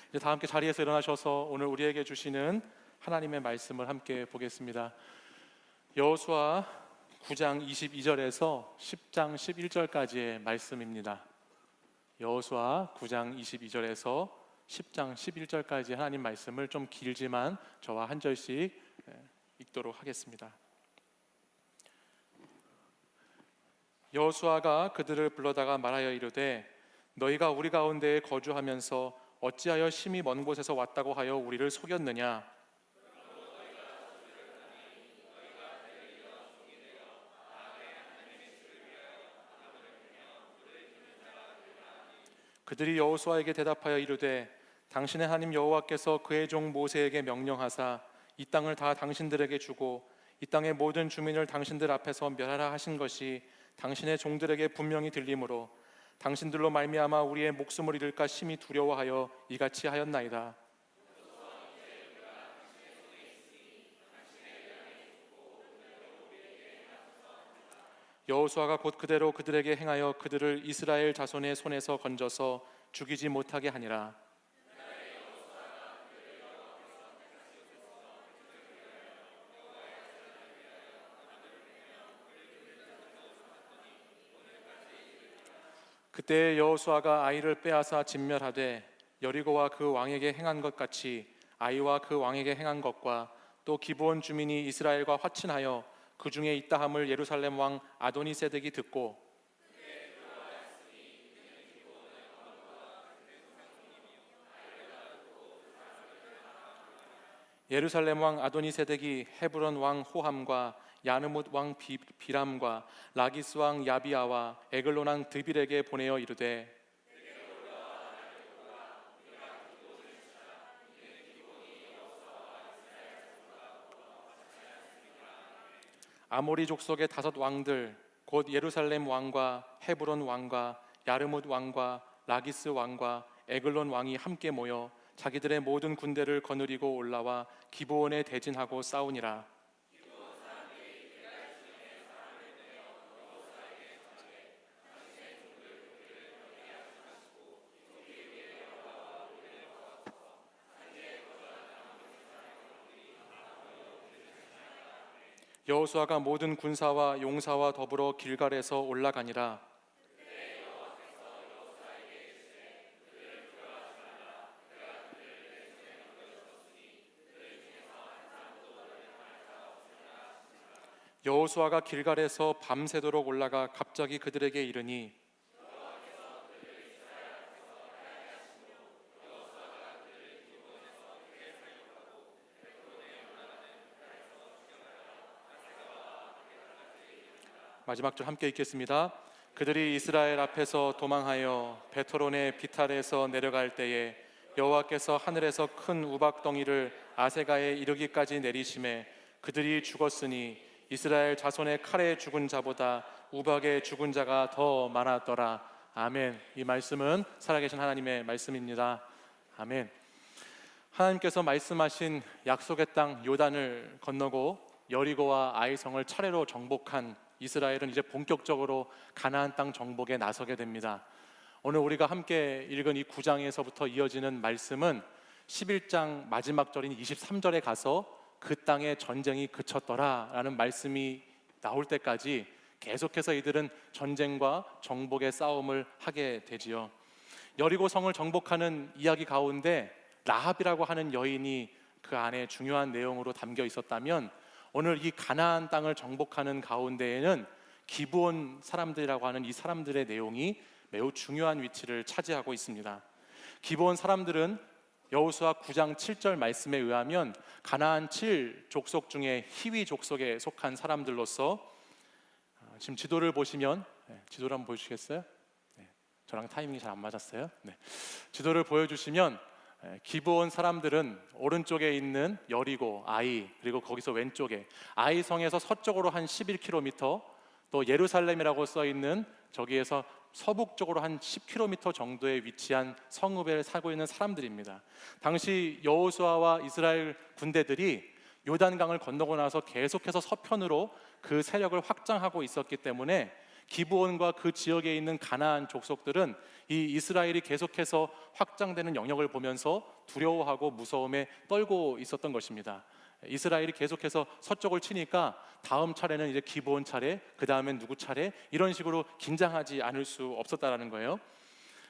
이제 다 함께 자리에서 일어나셔서 오늘 우리에게 주시는 하나님의 말씀을 함께 보겠습니다. 여호수아 9장 22절에서 10장 11절까지의 말씀입니다. 여호수아 9장 22절에서 10장 11절까지 하나님 말씀을 좀 길지만 저와 한 절씩 읽도록 하겠습니다. 여호수아가 그들을 불러다가 말하여 이르되 너희가 우리 가운데에 거주하면서 어찌하여 심히 먼 곳에서 왔다고 하여 우리를 속였느냐? 그들이 여호수아에게 대답하여 이르되 당신의 하나님 여호와께서 그의 종 모세에게 명령하사 이 땅을 다 당신들에게 주고 이 땅의 모든 주민을 당신들 앞에서 멸하라 하신 것이 당신의 종들에게 분명히 들리므로 당신들로 말미암아 우리의 목숨을 잃을까 심히 두려워하여 이같이 하였나이다. 여호수아가 곧 그대로 그들에게 행하여 그들을 이스라엘 자손의 손에서 건져서 죽이지 못하게 하니라. 그때 여호수아가 아이를 빼앗아 진멸하되 여리고와 그 왕에게 행한 것 같이 아이와 그 왕에게 행한 것과 또 기브온 주민이 이스라엘과 화친하여 그 중에 있다함을 예루살렘 왕 아도니세덱이 듣고 예루살렘 왕 아도니세덱이 헤브론 왕 호함과 야느뭇 왕 비람과 라기스 왕 야비아와 에글론 왕 드빌에게 보내어 이르되 아모리 족속의 5 왕들 곧 예루살렘 왕과 헤브론 왕과 야르뭇 왕과 라기스 왕과 에글론 왕이 함께 모여 자기들의 모든 군대를 거느리고 올라와 기브온에 대진하고 싸우니라. 여호수아가 모든 군사와 용사와 더불어 길갈에서 올라가니라. 여호수아가 길갈에서 밤새도록 올라가 갑자기 그들에게 이르니 마지막 줄 함께 읽겠습니다. 그들이 이스라엘 앞에서 도망하여 베토론의 비탈에서 내려갈 때에 여호와께서 하늘에서 큰 우박덩이를 아세가에 이르기까지 내리심에 그들이 죽었으니 이스라엘 자손의 칼에 죽은 자보다 우박에 죽은 자가 더 많았더라. 아멘. 이 말씀은 살아계신 하나님의 말씀입니다. 아멘. 하나님께서 말씀하신 약속의 땅 요단을 건너고 여리고와 아이성을 차례로 정복한 이스라엘은 이제 본격적으로 가나안 땅 정복에 나서게 됩니다. 오늘 우리가 함께 읽은 이 9장에서부터 이어지는 말씀은 11장 마지막 절인 23절에 가서 그 땅에 전쟁이 그쳤더라 라는 말씀이 나올 때까지 계속해서 이들은 전쟁과 정복의 싸움을 하게 되지요. 여리고 성을 정복하는 이야기 가운데 라합이라고 하는 여인이 그 안에 중요한 내용으로 담겨 있었다면 오늘 이 가나안 땅을 정복하는 가운데에는 기브온 사람들이라고 하는 이 사람들의 내용이 매우 중요한 위치를 차지하고 있습니다. 기브온 사람들은 여호수아 9장 7절 말씀에 의하면 가나안 7족속 중에 히위 족속에 속한 사람들로서 지금 지도를 보시면 지도를 한번 보여주시겠어요? 저랑 타이밍이 잘 안 맞았어요. 지도를 보여주시면 기브온 사람들은 오른쪽에 있는 여리고, 아이, 그리고 거기서 왼쪽에 아이 성에서 서쪽으로 한 11km, 또 예루살렘이라고 써 있는 저기에서 서북쪽으로 한 10km 정도에 위치한 성읍에 살고 있는 사람들입니다. 당시 여호수아와 이스라엘 군대들이 요단강을 건너고 나서 계속해서 서편으로 그 세력을 확장하고 있었기 때문에 기브온과 그 지역에 있는 가나안 족속들은 이 이스라엘이 계속해서 확장되는 영역을 보면서 두려워하고 무서움에 떨고 있었던 것입니다. 이스라엘이 계속해서 서쪽을 치니까 다음 차례는 이제 기브온 차례, 그 다음엔 누구 차례, 이런 식으로 긴장하지 않을 수 없었다라는 거예요.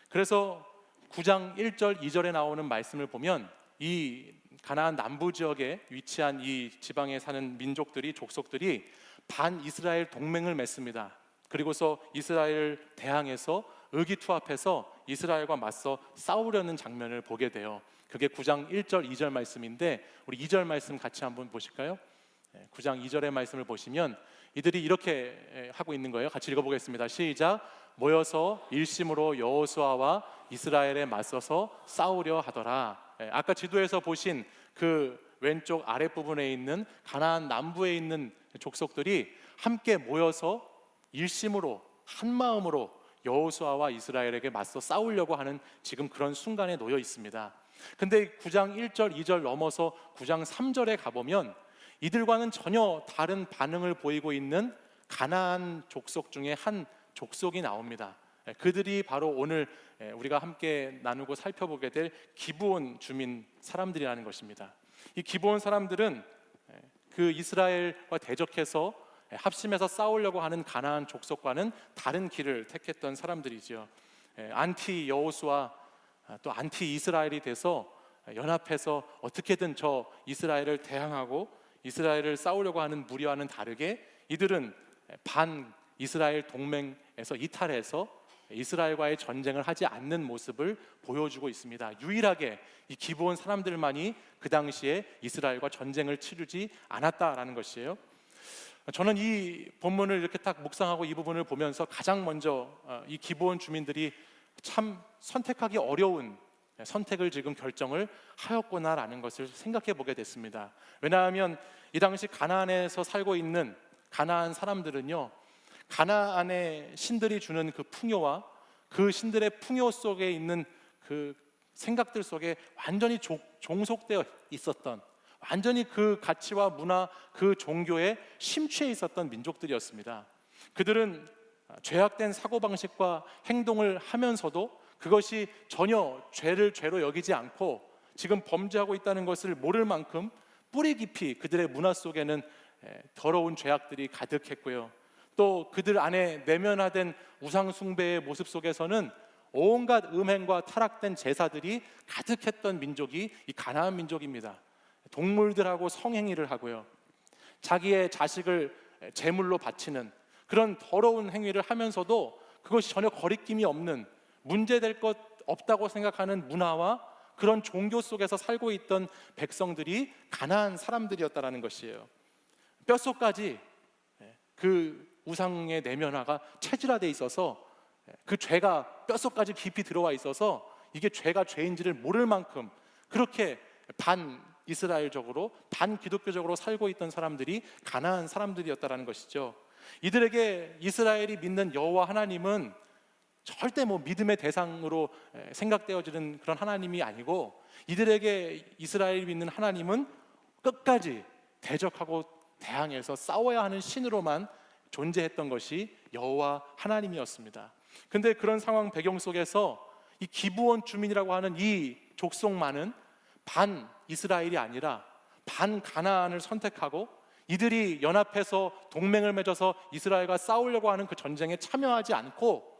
그래서 9장 1절 2절에 나오는 말씀을 보면 이 가나안 남부 지역에 위치한 이 지방에 사는 민족들이, 족속들이 반 이스라엘 동맹을 맺습니다. 그리고서 이스라엘을 대항해서 의기투합해서 이스라엘과 맞서 싸우려는 장면을 보게 돼요. 그게 9장 1절 2절 말씀인데 우리 2절 말씀 같이 한번 보실까요? 9장 2절의 말씀을 보시면 이들이 이렇게 하고 있는 거예요. 같이 읽어보겠습니다. 시작. 모여서 일심으로 여호수아와 이스라엘에 맞서서 싸우려 하더라. 아까 지도에서 보신 그 왼쪽 아랫부분에 있는 가나안 남부에 있는 족속들이 함께 모여서 일심으로 한 마음으로 여호수아와 이스라엘에게 맞서 싸우려고 하는 지금 그런 순간에 놓여 있습니다. 근데 9장 1절 2절 넘어서 9장 3절에 가보면 이들과는 전혀 다른 반응을 보이고 있는 가나안 족속 중에 한 족속이 나옵니다. 그들이 바로 오늘 우리가 함께 나누고 살펴보게 될 기브온 주민 사람들이라는 것입니다. 이 기브온 사람들은 그 이스라엘과 대적해서 합심해서 싸우려고 하는 가나안 족속과는 다른 길을 택했던 사람들이지요. 안티 여호수아 또 안티 이스라엘이 돼서 연합해서 어떻게든 저 이스라엘을 대항하고 이스라엘을 싸우려고 하는 무리와는 다르게 이들은 반 이스라엘 동맹에서 이탈해서 이스라엘과의 전쟁을 하지 않는 모습을 보여주고 있습니다. 유일하게 이 기브온 사람들만이 그 당시에 이스라엘과 전쟁을 치르지 않았다라는 것이에요. 저는 이 본문을 이렇게 딱 묵상하고 이 부분을 보면서 가장 먼저 이 기브온 주민들이 참 선택하기 어려운 선택을 지금 결정을 하였구나라는 것을 생각해 보게 됐습니다. 왜냐하면 이 당시 가나안에서 살고 있는 가나안 사람들은요, 가나안의 신들이 주는 그 풍요와 그 신들의 풍요 속에 있는 그 생각들 속에 완전히 종속되어 있었던, 완전히 그 가치와 문화, 그 종교에 심취해 있었던 민족들이었습니다. 그들은 죄악된 사고방식과 행동을 하면서도 그것이 전혀 죄를 죄로 여기지 않고 지금 범죄하고 있다는 것을 모를 만큼 뿌리 깊이 그들의 문화 속에는 더러운 죄악들이 가득했고요. 또 그들 안에 내면화된 우상 숭배의 모습 속에서는 온갖 음행과 타락된 제사들이 가득했던 민족이 이 가나안 민족입니다. 동물들하고 성행위를 하고요, 자기의 자식을 제물로 바치는 그런 더러운 행위를 하면서도 그것이 전혀 거리낌이 없는, 문제될 것 없다고 생각하는 문화와 그런 종교 속에서 살고 있던 백성들이 가나안 사람들이었다라는 것이에요. 뼛속까지 그 우상의 내면화가 체질화되어 있어서 그 죄가 뼛속까지 깊이 들어와 있어서 이게 죄가 죄인지를 모를 만큼 그렇게 반 이스라엘적으로 반 기독교적으로 살고 있던 사람들이 가나안 사람들이었다라는 것이죠. 이들에게 이스라엘이 믿는 여호와 하나님은 절대 믿음의 대상으로 생각되어지는 그런 하나님이 아니고, 이들에게 이스라엘이 믿는 하나님은 끝까지 대적하고 대항해서 싸워야 하는 신으로만 존재했던 것이 여호와 하나님이었습니다. 근데 그런 상황 배경 속에서 이 기브온 주민이라고 하는 이 족속만은 반 이스라엘이 아니라 반 가나안을 선택하고 이들이 연합해서 동맹을 맺어서 이스라엘과 싸우려고 하는 그 전쟁에 참여하지 않고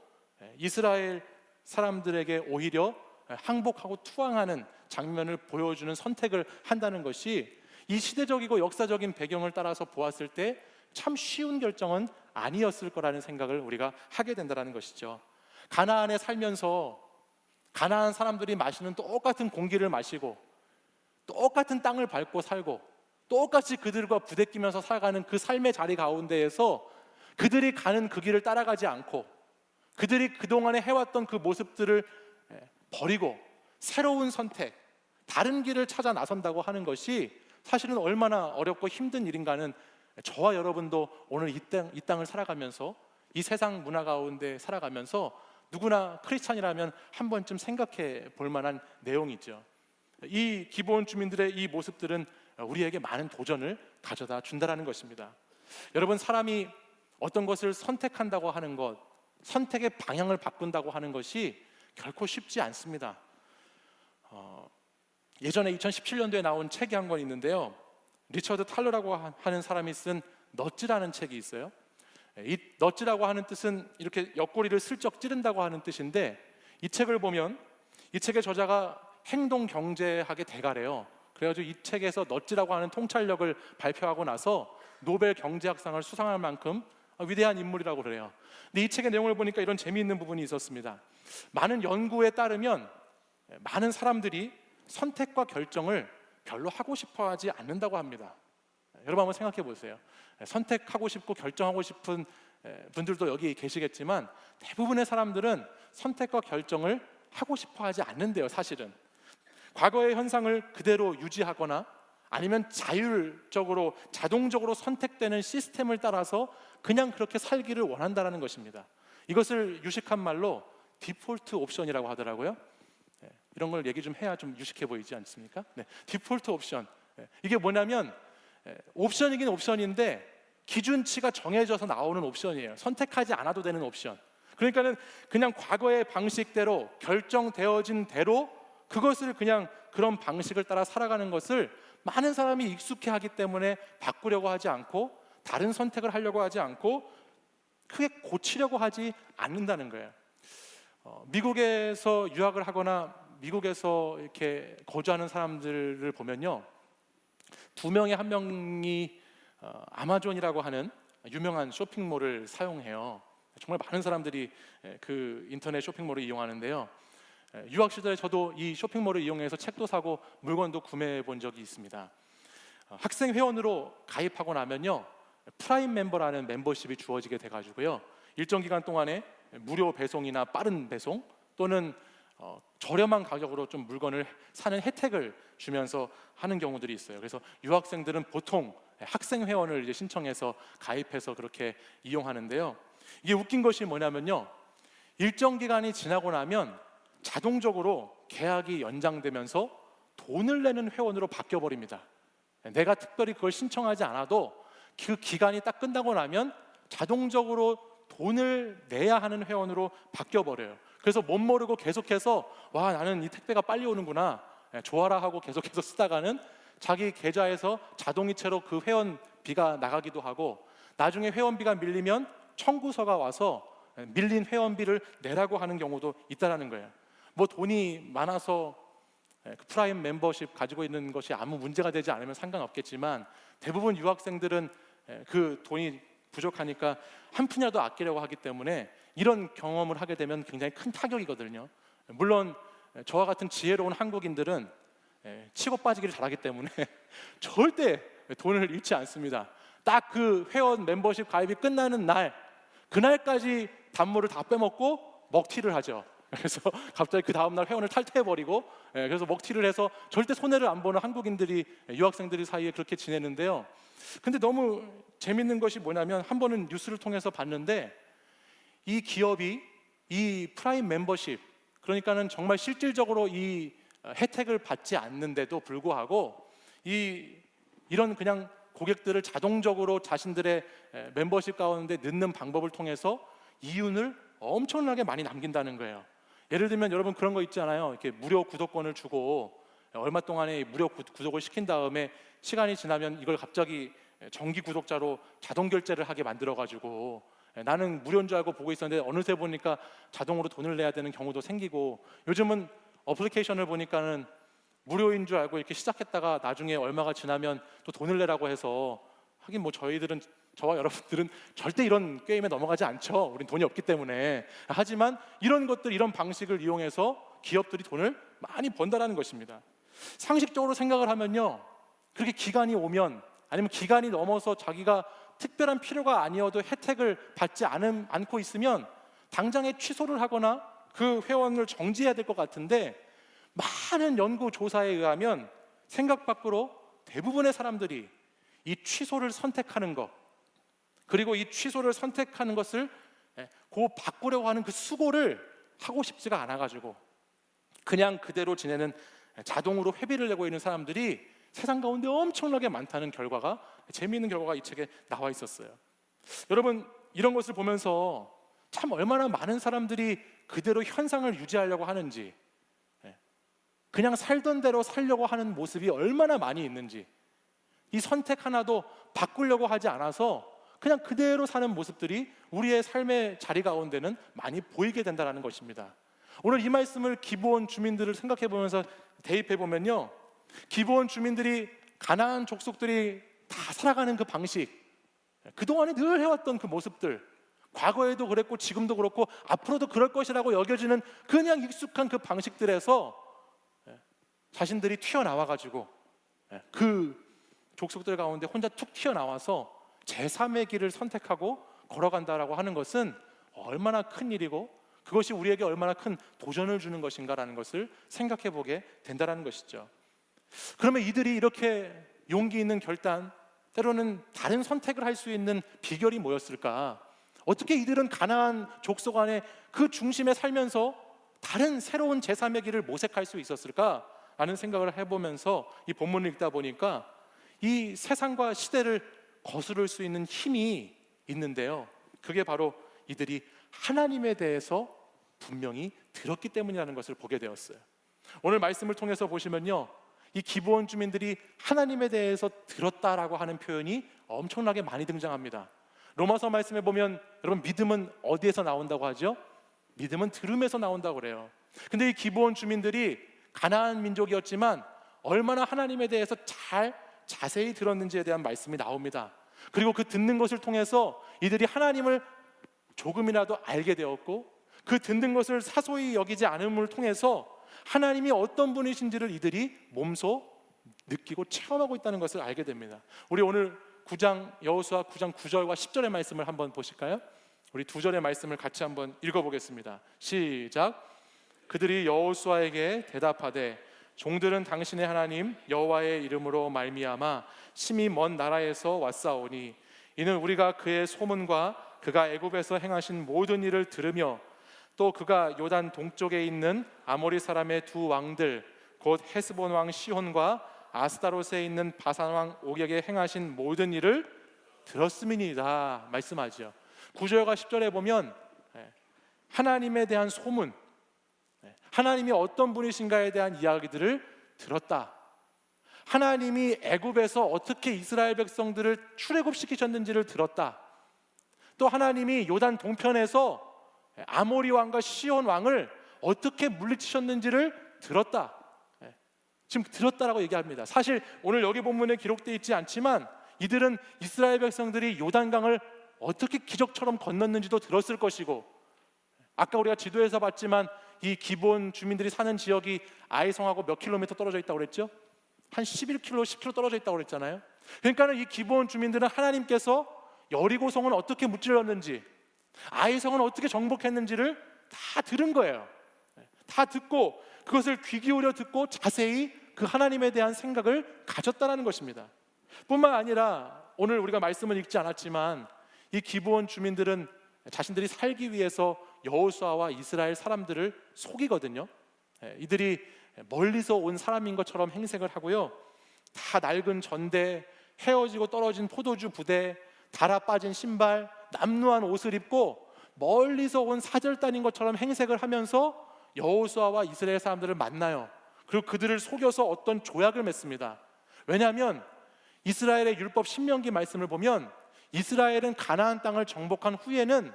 이스라엘 사람들에게 오히려 항복하고 투항하는 장면을 보여주는 선택을 한다는 것이 이 시대적이고 역사적인 배경을 따라서 보았을 때 참 쉬운 결정은 아니었을 거라는 생각을 우리가 하게 된다는 것이죠. 가나안에 살면서 가나안 사람들이 마시는 똑같은 공기를 마시고 똑같은 땅을 밟고 살고 똑같이 그들과 부대끼면서 살아가는 그 삶의 자리 가운데에서 그들이 가는 그 길을 따라가지 않고 그들이 그동안에 해왔던 그 모습들을 버리고 새로운 선택, 다른 길을 찾아 나선다고 하는 것이 사실은 얼마나 어렵고 힘든 일인가는 저와 여러분도 오늘 이 땅을 살아가면서 이 세상 문화 가운데 살아가면서 누구나 크리스찬이라면 한 번쯤 생각해 볼 만한 내용이죠. 이 기브온 주민들의 이 모습들은 우리에게 많은 도전을 가져다 준다라는 것입니다. 여러분, 사람이 어떤 것을 선택한다고 하는 것, 선택의 방향을 바꾼다고 하는 것이 결코 쉽지 않습니다. 예전에 2017년도에 나온 책이 한 권 있는데요, 리처드 탈러라고 하는 사람이 쓴 넛지라는 책이 있어요. 이 넛지라고 하는 뜻은 이렇게 옆구리를 슬쩍 찌른다고 하는 뜻인데, 이 책을 보면 이 책의 저자가 행동 경제학의 대가래요. 그래가지고 이 책에서 넛지라고 하는 통찰력을 발표하고 나서 노벨 경제학상을 수상할 만큼 위대한 인물이라고 그래요. 근데 이 책의 내용을 보니까 이런 재미있는 부분이 있었습니다. 많은 연구에 따르면 많은 사람들이 선택과 결정을 별로 하고 싶어 하지 않는다고 합니다. 여러분 한번 생각해 보세요. 선택하고 싶고 결정하고 싶은 분들도 여기 계시겠지만 대부분의 사람들은 선택과 결정을 하고 싶어 하지 않는데요. 사실은 과거의 현상을 그대로 유지하거나 아니면 자율적으로 자동적으로 선택되는 시스템을 따라서 그냥 그렇게 살기를 원한다는 것입니다. 이것을 유식한 말로 디폴트 옵션이라고 하더라고요. 이런 걸 얘기 좀 해야 좀 유식해 보이지 않습니까? 디폴트 옵션. 이게 뭐냐면 옵션이긴 옵션인데 기준치가 정해져서 나오는 옵션이에요. 선택하지 않아도 되는 옵션. 그러니까는 그냥 과거의 방식대로 결정되어진 대로 그것을 그냥 그런 방식을 따라 살아가는 것을 많은 사람이 익숙해하기 때문에 바꾸려고 하지 않고 다른 선택을 하려고 하지 않고 크게 고치려고 하지 않는다는 거예요. 미국에서 유학을 하거나 미국에서 이렇게 거주하는 사람들을 보면요, 두 명의 한 명이 아마존이라고 하는 유명한 쇼핑몰을 사용해요. 정말 많은 사람들이 그 인터넷 쇼핑몰을 이용하는데요, 유학 시절에 저도 이 쇼핑몰을 이용해서 책도 사고 물건도 구매해 본 적이 있습니다. 학생 회원으로 가입하고 나면요, 프라임 멤버라는 멤버십이 주어지게 돼가지고요, 일정 기간 동안에 무료 배송이나 빠른 배송 또는 저렴한 가격으로 좀 물건을 사는 혜택을 주면서 하는 경우들이 있어요. 그래서 유학생들은 보통 학생 회원을 이제 신청해서 가입해서 그렇게 이용하는데요, 이게 웃긴 것이 뭐냐면요, 일정 기간이 지나고 나면 자동적으로 계약이 연장되면서 돈을 내는 회원으로 바뀌어 버립니다. 내가 특별히 그걸 신청하지 않아도 그 기간이 딱 끝나고 나면 자동적으로 돈을 내야 하는 회원으로 바뀌어 버려요. 그래서 못 모르고 계속해서 와, 나는 이 택배가 빨리 오는구나, 좋아라 하고 계속해서 쓰다가는 자기 계좌에서 자동이체로 그 회원비가 나가기도 하고, 나중에 회원비가 밀리면 청구서가 와서 밀린 회원비를 내라고 하는 경우도 있다라는 거예요. 뭐 돈이 많아서 그 프라임 멤버십 가지고 있는 것이 아무 문제가 되지 않으면 상관없겠지만 대부분 유학생들은 그 돈이 부족하니까 한 푼이라도 아끼려고 하기 때문에 이런 경험을 하게 되면 굉장히 큰 타격이거든요. 물론 저와 같은 지혜로운 한국인들은 치고 빠지기를 잘하기 때문에 절대 돈을 잃지 않습니다. 딱 그 회원 멤버십 가입이 끝나는 날, 그날까지 단물을 다 빼먹고 먹튀를 하죠. 그래서 갑자기 그 다음날 회원을 탈퇴해버리고, 그래서 먹튀를 해서 절대 손해를 안 보는 한국인들이, 유학생들이 사이에 그렇게 지내는데요. 근데 너무 재밌는 것이 뭐냐면, 한 번은 뉴스를 통해서 봤는데 이 기업이 이 프라임 멤버십, 그러니까는 정말 실질적으로 이 혜택을 받지 않는데도 불구하고 이런 그냥 고객들을 자동적으로 자신들의 멤버십 가운데 넣는 방법을 통해서 이윤을 엄청나게 많이 남긴다는 거예요. 예를 들면 여러분 그런 거 있잖아요. 이렇게 무료 구독권을 주고 얼마 동안에 무료 구독을 시킨 다음에 시간이 지나면 이걸 갑자기 정기 구독자로 자동 결제를 하게 만들어가지고 나는 무료인 줄 알고 보고 있었는데 어느새 보니까 자동으로 돈을 내야 되는 경우도 생기고, 요즘은 어플리케이션을 보니까는 무료인 줄 알고 이렇게 시작했다가 나중에 얼마가 지나면 또 돈을 내라고 해서, 하긴 뭐 저와 여러분들은 절대 이런 게임에 넘어가지 않죠. 우린 돈이 없기 때문에. 하지만 이런 것들, 이런 방식을 이용해서 기업들이 돈을 많이 번다라는 것입니다. 상식적으로 생각을 하면요, 그렇게 기간이 오면, 아니면 기간이 넘어서 자기가 특별한 필요가 아니어도 혜택을 받지 않고 있으면 당장에 취소를 하거나 그 회원을 정지해야 될 것 같은데, 많은 연구 조사에 의하면 생각 밖으로 대부분의 사람들이 이 취소를 선택하는 것, 그리고 이 취소를 선택하는 것을 바꾸려고 하는 그 수고를 하고 싶지가 않아가지고 그냥 그대로 지내는, 자동으로 회비를 내고 있는 사람들이 세상 가운데 엄청나게 많다는 결과가, 재미있는 결과가 이 책에 나와 있었어요. 여러분, 이런 것을 보면서 참 얼마나 많은 사람들이 그대로 현상을 유지하려고 하는지, 그냥 살던 대로 살려고 하는 모습이 얼마나 많이 있는지, 이 선택 하나도 바꾸려고 하지 않아서 그냥 그대로 사는 모습들이 우리의 삶의 자리 가운데는 많이 보이게 된다는 것입니다. 오늘 이 말씀을 기브온 주민들을 생각해 보면서 대입해 보면요, 기브온 주민들이 가나안 족속들이 다 살아가는 그 방식, 그동안에 늘 해왔던 그 모습들, 과거에도 그랬고 지금도 그렇고 앞으로도 그럴 것이라고 여겨지는 그냥 익숙한 그 방식들에서 자신들이 튀어나와가지고 그 족속들 가운데 혼자 툭 튀어나와서 제3의 길을 선택하고 걸어간다라고 하는 것은 얼마나 큰 일이고 그것이 우리에게 얼마나 큰 도전을 주는 것인가라는 것을 생각해 보게 된다는 것이죠. 그러면 이들이 이렇게 용기 있는 결단, 때로는 다른 선택을 할 수 있는 비결이 뭐였을까? 어떻게 이들은 가나안 족속 안에 그 중심에 살면서 다른 새로운 제3의 길을 모색할 수 있었을까? 라는 생각을 해보면서 이 본문을 읽다 보니까 이 세상과 시대를 거스를 수 있는 힘이 있는데요, 그게 바로 이들이 하나님에 대해서 분명히 들었기 때문이라는 것을 보게 되었어요. 오늘 말씀을 통해서 보시면요, 이 기브온 주민들이 하나님에 대해서 들었다라고 하는 표현이 엄청나게 많이 등장합니다. 로마서 말씀에 보면 여러분, 믿음은 어디에서 나온다고 하죠? 믿음은 들음에서 나온다고 그래요. 근데 이 기브온 주민들이 가나안 민족이었지만 얼마나 하나님에 대해서 자세히 들었는지에 대한 말씀이 나옵니다. 그리고 그 듣는 것을 통해서 이들이 하나님을 조금이라도 알게 되었고, 그 듣는 것을 사소히 여기지 않음을 통해서 하나님이 어떤 분이신지를 이들이 몸소 느끼고 체험하고 있다는 것을 알게 됩니다. 우리 오늘 9장 여호수아 9장 9절과 10절의 말씀을 한번 보실까요? 우리 두 절의 말씀을 같이 한번 읽어보겠습니다. 시작. 그들이 여호수아에게 대답하되 종들은 당신의 하나님 여호와의 이름으로 말미암아 심히 먼 나라에서 왔사오니 이는 우리가 그의 소문과 그가 애굽에서 행하신 모든 일을 들으며 또 그가 요단 동쪽에 있는 아모리 사람의 두 왕들 곧 헤스본 왕 시혼과 아스타롯에 있는 바산 왕 옥에게 행하신 모든 일을 들었음이니이다 말씀하죠. 9절과 10절에 보면 하나님에 대한 소문, 하나님이 어떤 분이신가에 대한 이야기들을 들었다. 하나님이 애굽에서 어떻게 이스라엘 백성들을 출애굽시키셨는지를 들었다. 또 하나님이 요단 동편에서 아모리 왕과 시온 왕을 어떻게 물리치셨는지를 들었다. 지금 들었다라고 얘기합니다. 사실 오늘 여기 본문에 기록되어 있지 않지만 이들은 이스라엘 백성들이 요단강을 어떻게 기적처럼 건넜는지도 들었을 것이고, 아까 우리가 지도에서 봤지만 이 기브온 주민들이 사는 지역이 아이성하고 몇 킬로미터 떨어져 있다고 그랬죠? 한 11km, 10km 떨어져 있다고 그랬잖아요. 그러니까 이 기브온 주민들은 하나님께서 여리고성은 어떻게 무찔렀는지, 아이성은 어떻게 정복했는지를 다 들은 거예요. 다 듣고 그것을 귀 기울여 듣고 자세히 그 하나님에 대한 생각을 가졌다는 것입니다. 뿐만 아니라 오늘 우리가 말씀을 읽지 않았지만 이 기브온 주민들은 자신들이 살기 위해서 여호수아와 이스라엘 사람들을 속이거든요. 이들이 멀리서 온 사람인 것처럼 행색을 하고요, 다 낡은 전대, 헤어지고 떨어진 포도주 부대, 달아 빠진 신발, 남루한 옷을 입고 멀리서 온 사절단인 것처럼 행색을 하면서 여호수아와 이스라엘 사람들을 만나요. 그리고 그들을 속여서 어떤 조약을 맺습니다. 왜냐하면 이스라엘의 율법 신명기 말씀을 보면 이스라엘은 가나안 땅을 정복한 후에는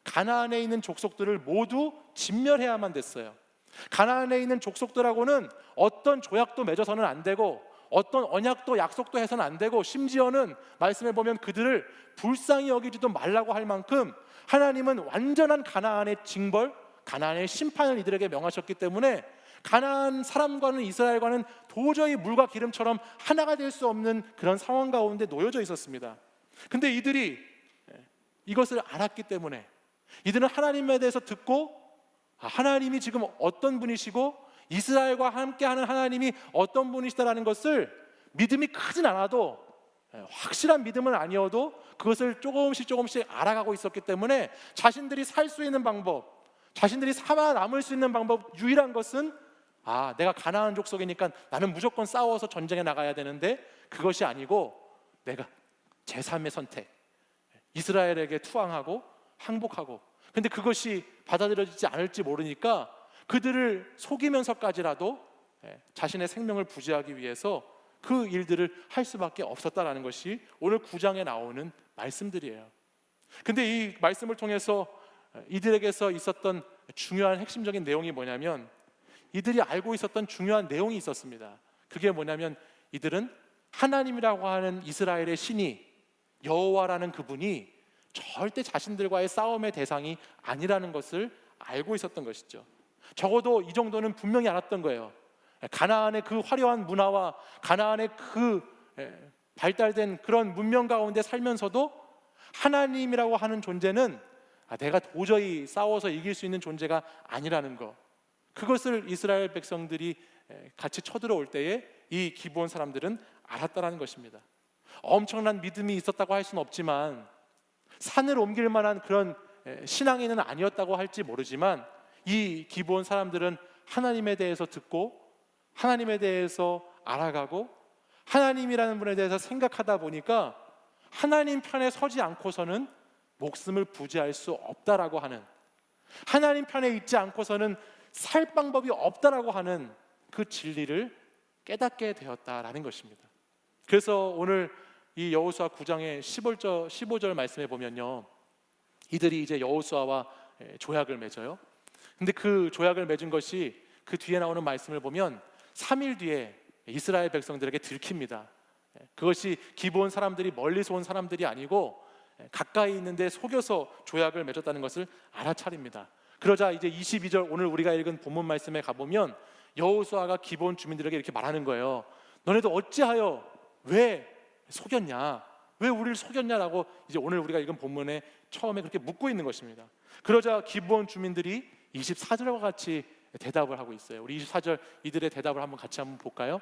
가나안에 있는 족속들을 모두 진멸해야만 됐어요. 가나안에 있는 족속들하고는 어떤 조약도 맺어서는 안 되고 어떤 언약도 약속도 해서는 안 되고, 심지어는 말씀에 보면 그들을 불쌍히 여기지도 말라고 할 만큼 하나님은 완전한 가나안의 징벌, 가나안의 심판을 이들에게 명하셨기 때문에 가나안 사람과는 이스라엘과는 도저히 물과 기름처럼 하나가 될 수 없는 그런 상황 가운데 놓여져 있었습니다. 근데 이들이 이것을 알았기 때문에 이들은 하나님에 대해서 듣고 하나님이 지금 어떤 분이시고 이스라엘과 함께하는 하나님이 어떤 분이시다라는 것을 믿음이 크진 않아도, 확실한 믿음은 아니어도 그것을 조금씩 알아가고 있었기 때문에 자신들이 살 수 있는 방법, 자신들이 살아남을 수 있는 방법, 유일한 것은 내가 가나안 족속이니까 나는 무조건 싸워서 전쟁에 나가야 되는데 그것이 아니고 내가 제3의 선택, 이스라엘에게 투항하고 항복하고, 근데 그것이 받아들여지지 않을지 모르니까 그들을 속이면서까지라도 자신의 생명을 부지하기 위해서 그 일들을 할 수밖에 없었다라는 것이 오늘 9장에 나오는 말씀들이에요. 근데 이 말씀을 통해서 이들에게서 있었던 중요한 핵심적인 내용이 뭐냐면, 이들이 알고 있었던 중요한 내용이 있었습니다. 그게 뭐냐면, 이들은 하나님이라고 하는 이스라엘의 신이, 여호와라는 그분이 절대 자신들과의 싸움의 대상이 아니라는 것을 알고 있었던 것이죠. 적어도 이 정도는 분명히 알았던 거예요. 가나안의 그 화려한 문화와 가나안의 그 발달된 그런 문명 가운데 살면서도 하나님이라고 하는 존재는 내가 도저히 싸워서 이길 수 있는 존재가 아니라는 것, 그것을 이스라엘 백성들이 같이 쳐들어올 때에 이 기브온 사람들은 알았다라는 것입니다. 엄청난 믿음이 있었다고 할 수는 없지만, 산을 옮길 만한 그런 신앙인은 아니었다고 할지 모르지만, 이 기브온 사람들은 하나님에 대해서 듣고 하나님에 대해서 알아가고 하나님이라는 분에 대해서 생각하다 보니까 하나님 편에 서지 않고서는 목숨을 부지할 수 없다라고 하는, 하나님 편에 있지 않고서는 살 방법이 없다라고 하는 그 진리를 깨닫게 되었다라는 것입니다. 그래서 오늘 이 여호수아 9장의 15절 말씀에 보면요, 이들이 이제 여호수아와 조약을 맺어요. 근데 그 조약을 맺은 것이 그 뒤에 나오는 말씀을 보면 3일 뒤에 이스라엘 백성들에게 들킵니다. 그것이 기브온 사람들이 멀리서 온 사람들이 아니고 가까이 있는데 속여서 조약을 맺었다는 것을 알아차립니다. 그러자 이제 22절 오늘 우리가 읽은 본문 말씀에 가보면 여호수아가 기브온 주민들에게 이렇게 말하는 거예요. 너네도 어찌하여 왜 속였냐? 왜 우리를 속였냐라고 이제 오늘 우리가 읽은 본문에 처음에 그렇게 묻고 있는 것입니다. 그러자 기브온 주민들이 24절과 같이 대답을 하고 있어요. 우리 24절 이들의 대답을 같이 한번 볼까요?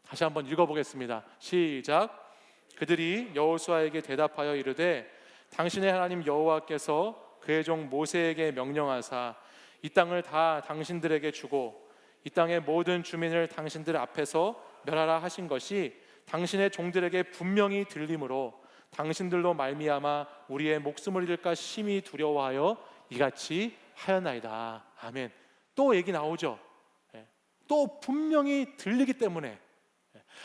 다시 한번 읽어보겠습니다. 시작. 그들이 여호수아에게 대답하여 이르되 당신의 하나님 여호와께서 그의 종 모세에게 명령하사 이 땅을 다 당신들에게 주고 이 땅의 모든 주민을 당신들 앞에서 멸하라 하신 것이 당신의 종들에게 분명히 들림으로 당신들로 말미암아 우리의 목숨을 잃을까 심히 두려워하여 이같이 하였나이다. 아멘. 또 얘기 나오죠. 또 분명히 들리기 때문에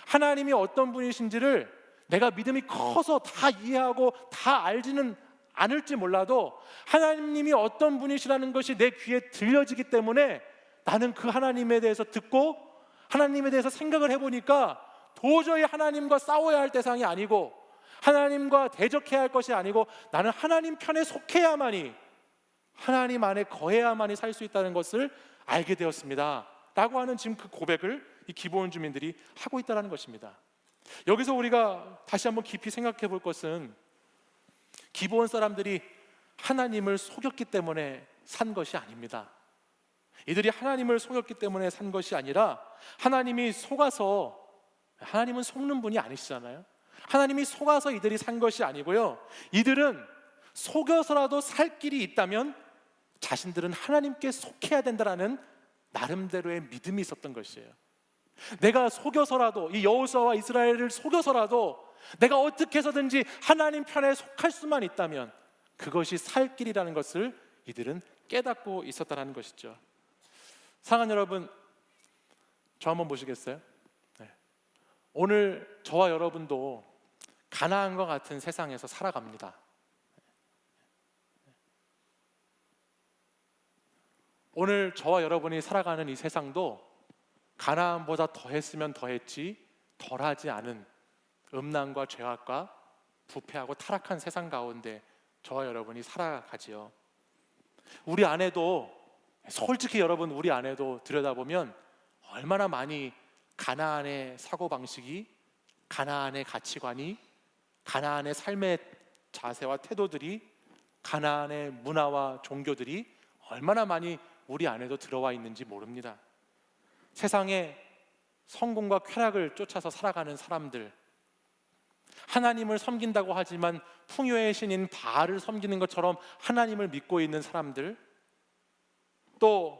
하나님이 어떤 분이신지를 내가 믿음이 커서 다 이해하고 다 알지는 않을지 몰라도 하나님이 어떤 분이시라는 것이 내 귀에 들려지기 때문에 나는 그 하나님에 대해서 듣고 하나님에 대해서 생각을 해보니까 도저히 하나님과 싸워야 할 대상이 아니고 하나님과 대적해야 할 것이 아니고 나는 하나님 편에 속해야만이, 하나님 안에 거해야만이 살 수 있다는 것을 알게 되었습니다 라고 하는 지금 그 고백을 이 기브온 주민들이 하고 있다는 것입니다. 여기서 우리가 다시 한번 깊이 생각해 볼 것은 기브온 사람들이 하나님을 속였기 때문에 산 것이 아닙니다. 이들이 하나님을 속였기 때문에 산 것이 아니라 하나님이 속아서, 하나님은 속는 분이 아니시잖아요. 하나님이 속아서 이들이 산 것이 아니고요, 이들은 속여서라도 살 길이 있다면 자신들은 하나님께 속해야 된다라는 나름대로의 믿음이 있었던 것이에요. 내가 속여서라도, 이 여호수아와 이스라엘을 속여서라도 내가 어떻게 해서든지 하나님 편에 속할 수만 있다면 그것이 살 길이라는 것을 이들은 깨닫고 있었다는 것이죠. 사랑하는 여러분, 저 한번 보시겠어요? 오늘 저와 여러분도 가나안과 같은 세상에서 살아갑니다. 오늘 저와 여러분이 살아가는 이 세상도 가나안보다 더했으면 더했지 덜하지 않은 음란과 죄악과 부패하고 타락한 세상 가운데 저와 여러분이 살아가지요. 우리 안에도, 솔직히 여러분, 우리 안에도 들여다보면 얼마나 많이 가나안의 사고방식이, 가나안의 가치관이, 가나안의 삶의 자세와 태도들이, 가나안의 문화와 종교들이 얼마나 많이 우리 안에도 들어와 있는지 모릅니다. 세상에 성공과 쾌락을 쫓아서 살아가는 사람들, 하나님을 섬긴다고 하지만 풍요의 신인 바알을 섬기는 것처럼 하나님을 믿고 있는 사람들, 또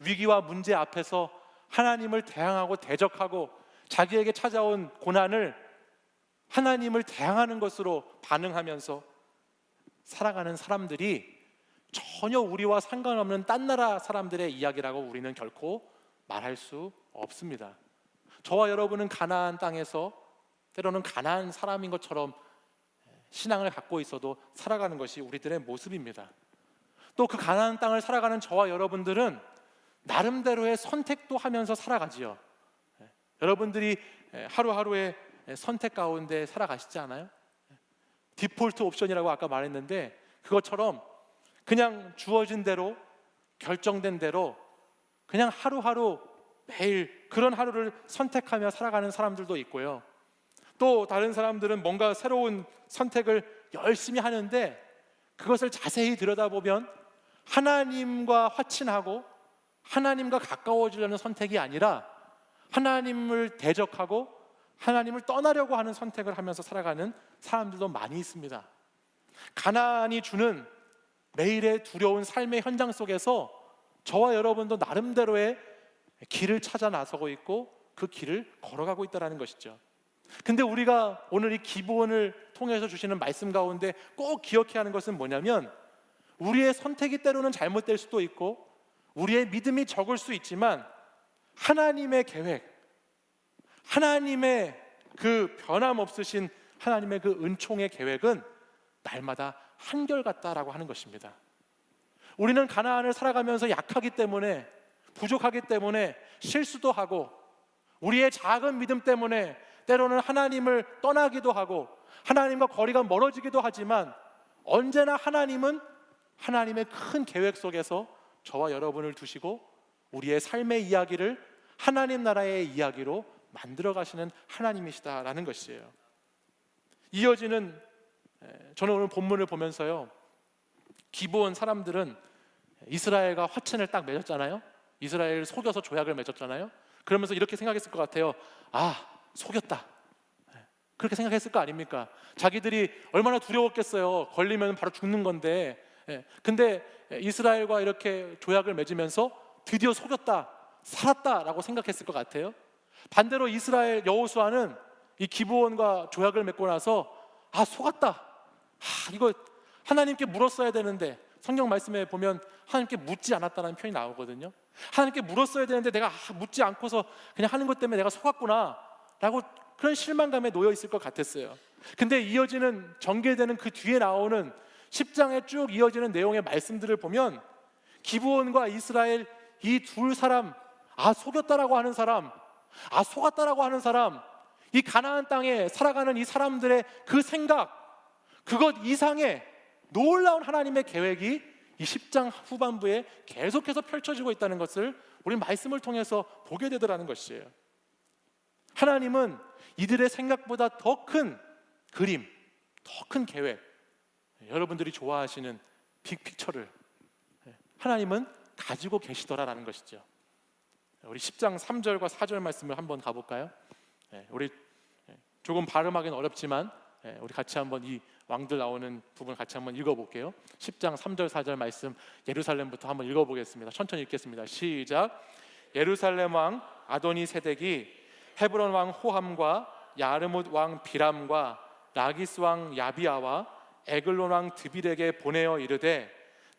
위기와 문제 앞에서 하나님을 대항하고 대적하고 자기에게 찾아온 고난을 하나님을 대항하는 것으로 반응하면서 살아가는 사람들이 전혀 우리와 상관없는 딴 나라 사람들의 이야기라고 우리는 결코 말할 수 없습니다. 저와 여러분은 가나안 땅에서 때로는 가나안 사람인 것처럼 신앙을 갖고 있어도 살아가는 것이 우리들의 모습입니다. 또 그 가나안 땅을 살아가는 저와 여러분들은 나름대로의 선택도 하면서 살아가지요. 여러분들이 하루하루의 선택 가운데 살아가시지 않아요? 디폴트 옵션이라고 아까 말했는데 그것처럼 그냥 주어진 대로 결정된 대로 그냥 하루하루 매일 그런 하루를 선택하며 살아가는 사람들도 있고요. 또 다른 사람들은 뭔가 새로운 선택을 열심히 하는데 그것을 자세히 들여다보면 하나님과 화친하고 하나님과 가까워지려는 선택이 아니라 하나님을 대적하고 하나님을 떠나려고 하는 선택을 하면서 살아가는 사람들도 많이 있습니다. 가나안이 주는 매일의 두려운 삶의 현장 속에서 저와 여러분도 나름대로의 길을 찾아 나서고 있고 그 길을 걸어가고 있다는 것이죠. 근데 우리가 오늘 이 기브온을 통해서 주시는 말씀 가운데 꼭 기억해야 하는 것은 뭐냐면 우리의 선택이 때로는 잘못될 수도 있고 우리의 믿음이 적을 수 있지만 하나님의 계획, 하나님의 그 변함없으신 하나님의 그 은총의 계획은 날마다 한결같다라고 하는 것입니다. 우리는 가나안을 살아가면서 약하기 때문에 부족하기 때문에 실수도 하고 우리의 작은 믿음 때문에 때로는 하나님을 떠나기도 하고 하나님과 거리가 멀어지기도 하지만 언제나 하나님은 하나님의 큰 계획 속에서 저와 여러분을 두시고 우리의 삶의 이야기를 하나님 나라의 이야기로 만들어 가시는 하나님이시다라는 것이에요. 이어지는 저는 오늘 본문을 보면서요, 기브온 사람들은 이스라엘과 화친을 딱 맺었잖아요. 이스라엘을 속여서 조약을 맺었잖아요. 그러면서 이렇게 생각했을 것 같아요. 아, 속였다. 그렇게 생각했을 거 아닙니까? 자기들이 얼마나 두려웠겠어요. 걸리면 바로 죽는 건데. 근데 이스라엘과 이렇게 조약을 맺으면서 드디어 속였다, 살았다라고 생각했을 것 같아요. 반대로 이스라엘 여호수아는 이 기브온과 조약을 맺고 나서 아, 속았다. 이거 하나님께 물었어야 되는데, 성경 말씀에 보면 하나님께 묻지 않았다는 표현이 나오거든요. 하나님께 물었어야 되는데 내가 묻지 않고서 그냥 하는 것 때문에 내가 속았구나 라고 그런 실망감에 놓여 있을 것 같았어요. 근데 이어지는 전개되는 그 뒤에 나오는 10장에 쭉 이어지는 내용의 말씀들을 보면 기브온과 이스라엘 이 두 사람, 속였다라고 하는 사람, 속았다라고 하는 사람, 이 가나안 땅에 살아가는 이 사람들의 그 생각, 그것 이상의 놀라운 하나님의 계획이 이 10장 후반부에 계속해서 펼쳐지고 있다는 것을 우리 말씀을 통해서 보게 되더라는 것이에요. 하나님은 이들의 생각보다 더 큰 그림, 더 큰 계획, 여러분들이 좋아하시는 빅픽처를 하나님은 가지고 계시더라라는 것이죠. 우리 10장 3절과 4절 말씀을 한번 가볼까요? 우리 조금 발음하기는 어렵지만 우리 같이 한번 이 왕들 나오는 부분을 같이 한번 읽어볼게요. 10장 3절 4절 말씀 예루살렘부터 한번 읽어보겠습니다. 천천히 읽겠습니다. 시작. 예루살렘 왕 아도니 세덱이 헤브론 왕 호함과 야르뭇 왕 비람과 라기스 왕 야비아와 에글론 왕 드빌에게 보내어 이르되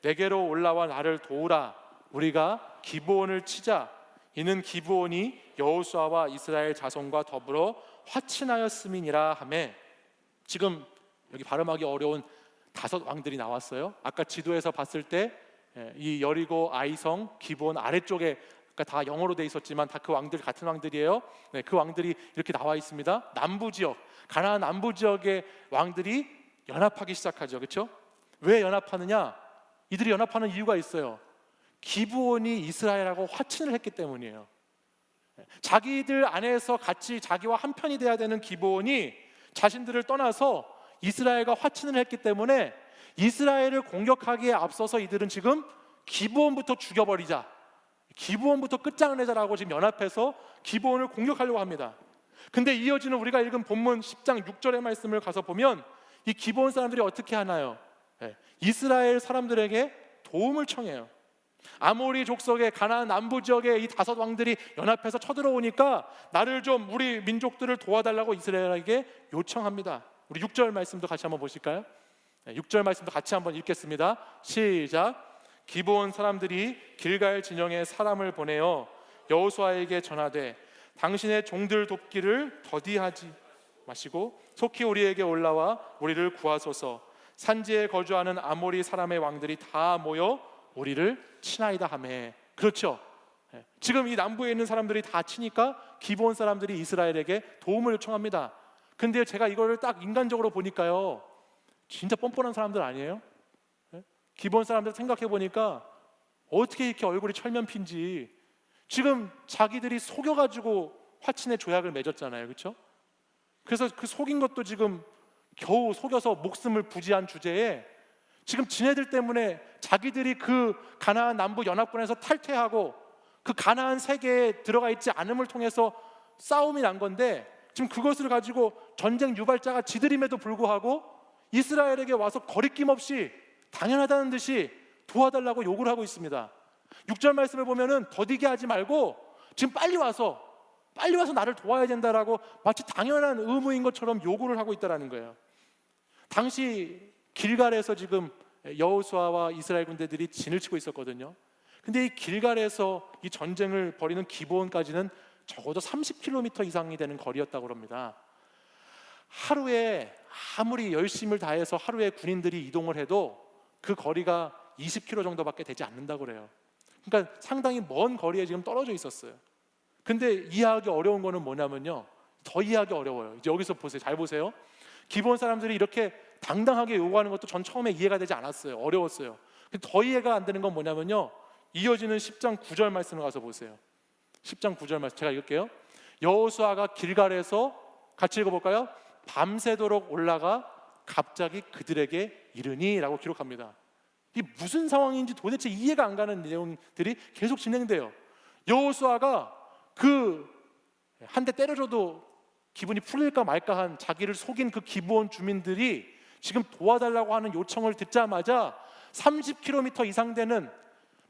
내게로 올라와 나를 도우라. 우리가 기브온을 치자. 이는 기브온이 여호수아와 이스라엘 자손과 더불어 화친하였음이니라 하매. 지금 여기 발음하기 어려운 5 왕들이 나왔어요. 아까 지도에서 봤을 때 이 여리고, 아이성, 기브온 아래쪽에 다 영어로 돼 있었지만 다 그 왕들 같은 왕들이에요. 그 왕들이 이렇게 나와 있습니다. 남부 지역, 가나안 남부 지역의 왕들이 연합하기 시작하죠. 그렇죠? 왜 연합하느냐? 이들이 연합하는 이유가 있어요. 기브온이 이스라엘하고 화친을 했기 때문이에요. 자기들 안에서 같이 자기와 한편이 돼야 되는 기브온이 자신들을 떠나서 이스라엘과 화친을 했기 때문에 이스라엘을 공격하기에 앞서서 이들은 지금 기브온부터 죽여버리자, 기브온부터 끝장내자라고 지금 연합해서 기브온을 공격하려고 합니다. 근데 이어지는 우리가 읽은 본문 10장 6절의 말씀을 가서 보면 이 기브온 사람들이 어떻게 하나요? 이스라엘 사람들에게 도움을 청해요. 아모리 족속의 가나안 남부 지역의 이 5 왕들이 연합해서 쳐들어오니까 나를 좀, 우리 민족들을 도와달라고 이스라엘에게 요청합니다. 우리 6절 말씀도 같이 한번 보실까요? 6절 말씀도 같이 한번 읽겠습니다. 시작. 기브온 사람들이 길갈 진영에 사람을 보내어 여호수아에게 전하되 당신의 종들 돕기를 더디하지 마시고 속히 우리에게 올라와 우리를 구하소서. 산지에 거주하는 아모리 사람의 왕들이 다 모여 우리를 치나이다 하매. 그렇죠. 지금 이 남부에 있는 사람들이 다 치니까 기브온 사람들이 이스라엘에게 도움을 요청합니다. 근데 제가 이거를 딱 인간적으로 보니까요, 진짜 뻔뻔한 사람들 아니에요? 기브온 사람들 생각해 보니까 어떻게 이렇게 얼굴이 철면피인지. 지금 자기들이 속여가지고 화친의 조약을 맺었잖아요, 그렇죠? 그래서 그 속인 것도 지금 겨우 속여서 목숨을 부지한 주제에 지금 지네들 때문에 자기들이 그 가나안 남부 연합군에서 탈퇴하고 그 가나안 세계에 들어가 있지 않음을 통해서 싸움이 난 건데, 지금 그것을 가지고 전쟁 유발자가 지들임에도 불구하고 이스라엘에게 와서 거리낌 없이 당연하다는 듯이 도와달라고 요구를 하고 있습니다. 6절 말씀을 보면은 더디게 하지 말고 지금 빨리 와서 나를 도와야 된다라고 마치 당연한 의무인 것처럼 요구를 하고 있다라는 거예요. 당시 길갈에서 지금 여호수아와 이스라엘 군대들이 진을 치고 있었거든요. 근데 이 길갈에서 이 전쟁을 벌이는 기브온까지는 적어도 30km 이상이 되는 거리였다고 합니다. 하루에 아무리 열심을 다해서 하루에 군인들이 이동을 해도 그 거리가 20km 정도밖에 되지 않는다고 그래요. 그러니까 상당히 먼 거리에 지금 떨어져 있었어요. 근데 이해하기 어려운 거는 뭐냐면요, 더 이해하기 어려워요. 이제 여기서 보세요. 잘 보세요. 기브온 사람들이 이렇게 당당하게 요구하는 것도 전 처음에 이해가 되지 않았어요. 어려웠어요. 더 이해가 안 되는 건 뭐냐면요, 이어지는 10장 9절 말씀을 가서 보세요. 10장 9절 말씀 제가 읽을게요. 여호수아가 길갈에서 같이 읽어볼까요? 밤새도록 올라가 갑자기 그들에게 이르니 라고 기록합니다. 이게 무슨 상황인지 도대체 이해가 안 가는 내용들이 계속 진행돼요. 여호수아가 그 한 대 때려줘도 기분이 풀릴까 말까 한 자기를 속인 그 기브온 주민들이 지금 도와달라고 하는 요청을 듣자마자 30km 이상 되는,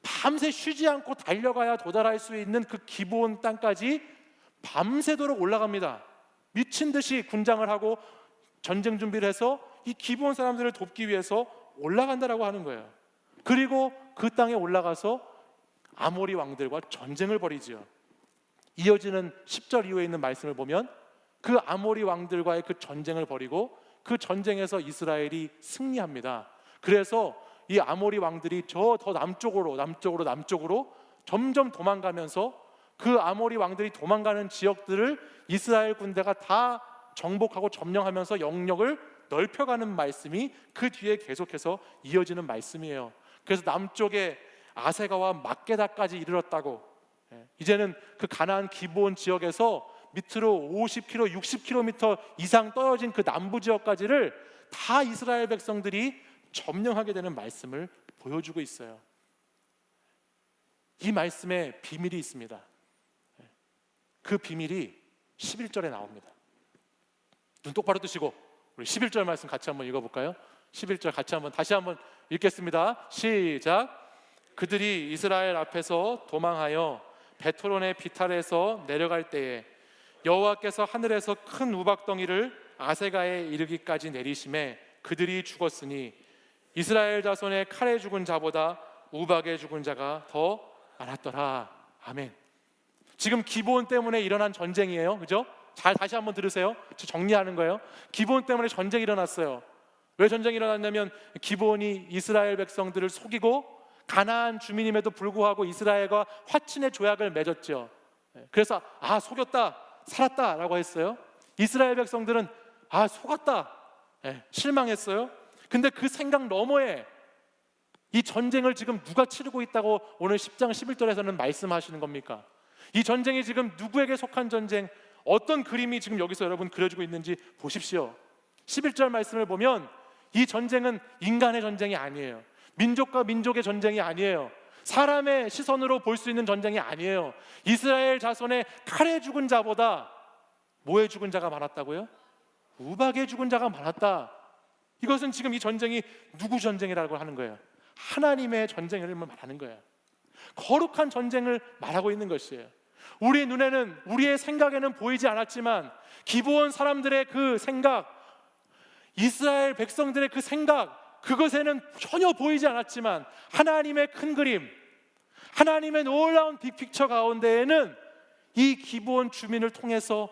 밤새 쉬지 않고 달려가야 도달할 수 있는 그 기브온 땅까지 밤새도록 올라갑니다. 미친 듯이 군장을 하고 전쟁 준비를 해서 이 기브온 사람들을 돕기 위해서 올라간다라고 하는 거예요. 그리고 그 땅에 올라가서 아모리 왕들과 전쟁을 벌이지요. 이어지는 10절 이후에 있는 말씀을 보면 그 아모리 왕들과의 그 전쟁을 벌이고 그 전쟁에서 이스라엘이 승리합니다. 그래서 이 아모리 왕들이 저 더 남쪽으로 점점 도망가면서 그 아모리 왕들이 도망가는 지역들을 이스라엘 군대가 다 정복하고 점령하면서 영역을 넓혀가는 말씀이 그 뒤에 계속해서 이어지는 말씀이에요. 그래서 남쪽에 아세가와 막게다까지 이르렀다고. 이제는 그 가나안 기브온 지역에서 밑으로 50km, 60km 이상 떨어진 그 남부 지역까지를 다 이스라엘 백성들이 점령하게 되는 말씀을 보여주고 있어요. 이 말씀에 비밀이 있습니다. 그 비밀이 11절에 나옵니다. 눈 똑바로 뜨시고 우리 11절 말씀 같이 한번 읽어볼까요? 11절 같이 다시 한번 읽겠습니다. 시작. 그들이 이스라엘 앞에서 도망하여 베토론의 비탈에서 내려갈 때에 여호와께서 하늘에서 큰 우박덩이를 아세가에 이르기까지 내리심에 그들이 죽었으니 이스라엘 자손의 칼에 죽은 자보다 우박에 죽은 자가 더 많았더라. 아멘. 지금 기브온 때문에 일어난 전쟁이에요, 그죠? 잘 다시 한번 들으세요. 정리하는 거예요. 기브온 때문에 전쟁이 일어났어요. 왜 전쟁이 일어났냐면 기브온이 이스라엘 백성들을 속이고 가나안 주민임에도 불구하고 이스라엘과 화친의 조약을 맺었죠. 그래서 속였다, 살았다라고 했어요. 이스라엘 백성들은 속았다, 실망했어요. 근데 그 생각 너머에 이 전쟁을 지금 누가 치르고 있다고 오늘 10장 11절에서는 말씀하시는 겁니까? 이 전쟁이 지금 누구에게 속한 전쟁, 어떤 그림이 지금 여기서 여러분 그려지고 있는지 보십시오. 11절 말씀을 보면 이 전쟁은 인간의 전쟁이 아니에요. 민족과 민족의 전쟁이 아니에요. 사람의 시선으로 볼 수 있는 전쟁이 아니에요. 이스라엘 자손의 칼에 죽은 자보다 뭐에 죽은 자가 많았다고요? 우박에 죽은 자가 많았다. 이것은 지금 이 전쟁이 누구 전쟁이라고 하는 거예요? 하나님의 전쟁을 말하는 거예요. 거룩한 전쟁을 말하고 있는 것이에요. 우리 눈에는, 우리의 생각에는 보이지 않았지만 기브온 사람들의 그 생각, 이스라엘 백성들의 그 생각, 그것에는 전혀 보이지 않았지만 하나님의 큰 그림, 하나님의 놀라운 빅픽처 가운데에는 이 기브온 주민을 통해서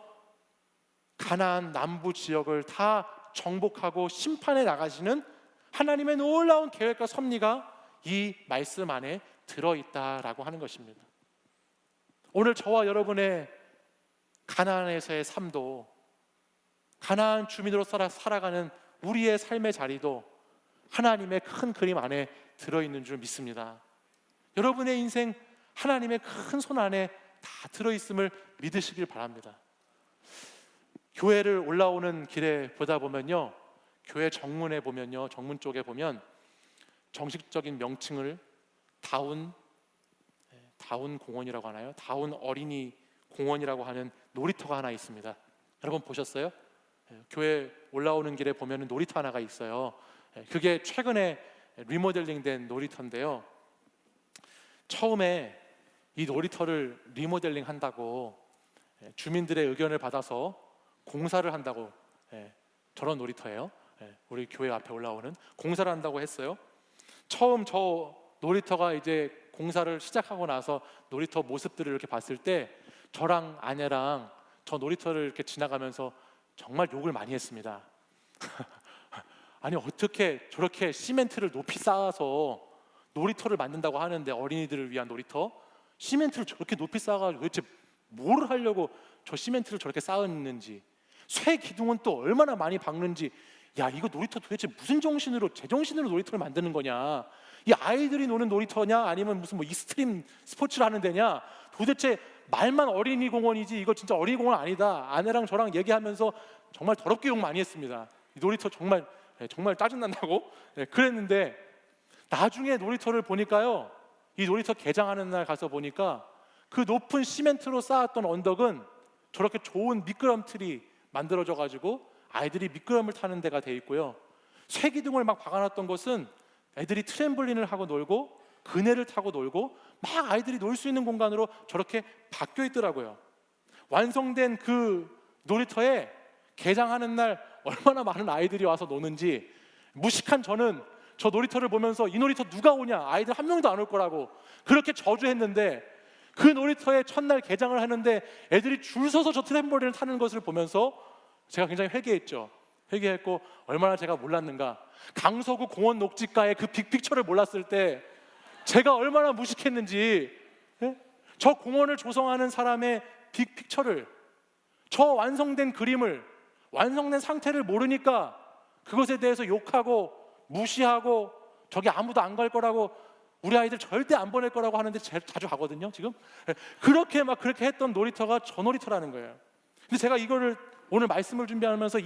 가나안 남부 지역을 다 정복하고 심판해 나가시는 하나님의 놀라운 계획과 섭리가 이 말씀 안에 들어있다라고 하는 것입니다. 오늘 저와 여러분의 가나안에서의 삶도, 가나안 주민으로 살아가는 우리의 삶의 자리도 하나님의 큰 그림 안에 들어있는 줄 믿습니다. 여러분의 인생 하나님의 큰 손 안에 다 들어있음을 믿으시길 바랍니다. 교회를 올라오는 길에 보다 보면요, 교회 정문에 보면요, 정문 쪽에 보면 정식적인 명칭을 다운 공원이라고 하나요? 다운 어린이 공원이라고 하는 놀이터가 하나 있습니다. 여러분 보셨어요? 교회 올라오는 길에 보면 놀이터 하나가 있어요. 그게 최근에 리모델링된 놀이터인데요, 처음에 이 놀이터를 리모델링 한다고 주민들의 의견을 받아서 공사를 한다고, 저런 놀이터예요. 우리 교회 앞에 올라오는 공사를 한다고 했어요. 처음 저 놀이터가 이제 공사를 시작하고 나서 놀이터 모습들을 이렇게 봤을 때 저랑 아내랑 저 놀이터를 이렇게 지나가면서 정말 욕을 많이 했습니다. 아니 어떻게 저렇게 시멘트를 높이 쌓아서 놀이터를 만든다고 하는데, 어린이들을 위한 놀이터 시멘트를 저렇게 높이 쌓아가지고 도대체 뭘 하려고 저 시멘트를 저렇게 쌓았는지, 쇠 기둥은 또 얼마나 많이 박는지, 야 이거 놀이터 도대체 무슨 정신으로, 제정신으로 놀이터를 만드는 거냐, 이 아이들이 노는 놀이터냐 아니면 무슨 뭐 익스트림 스포츠를 하는 데냐, 도대체 말만 어린이 공원이지 이거 진짜 어린이 공원 아니다. 아내랑 저랑 얘기하면서 정말 더럽게 욕 많이 했습니다. 이 놀이터 정말 짜증난다고 그랬는데, 나중에 놀이터를 보니까요, 이 놀이터 개장하는 날 가서 보니까 그 높은 시멘트로 쌓았던 언덕은 저렇게 좋은 미끄럼틀이 만들어져 가지고 아이들이 미끄럼을 타는 데가 돼 있고요, 쇠기둥을 막 박아놨던 곳은 애들이 트램블린을 하고 놀고 그네를 타고 놀고 막 아이들이 놀 수 있는 공간으로 저렇게 바뀌어 있더라고요. 완성된 그 놀이터에 개장하는 날 얼마나 많은 아이들이 와서 노는지, 무식한 저는 저 놀이터를 보면서 이 놀이터 누가 오냐, 아이들 한 명도 안 올 거라고 그렇게 저주했는데, 그 놀이터에 첫날 개장을 하는데 애들이 줄 서서 저 트램볼린을 타는 것을 보면서 제가 굉장히 회개했고 얼마나 제가 몰랐는가, 강서구 공원 녹지가의 그 빅픽처를 몰랐을 때 제가 얼마나 무식했는지, 저 공원을 조성하는 사람의 빅픽처를, 저 완성된 그림을, 완성된 상태를 모르니까 그것에 대해서 욕하고 무시하고 저기 아무도 안 갈 거라고, 우리 아이들 절대 안 보낼 거라고 하는데 자주 가거든요 지금. 그렇게 했던 놀이터가 저 놀이터라는 거예요. 근데 제가 이거를 오늘 말씀을 준비하면서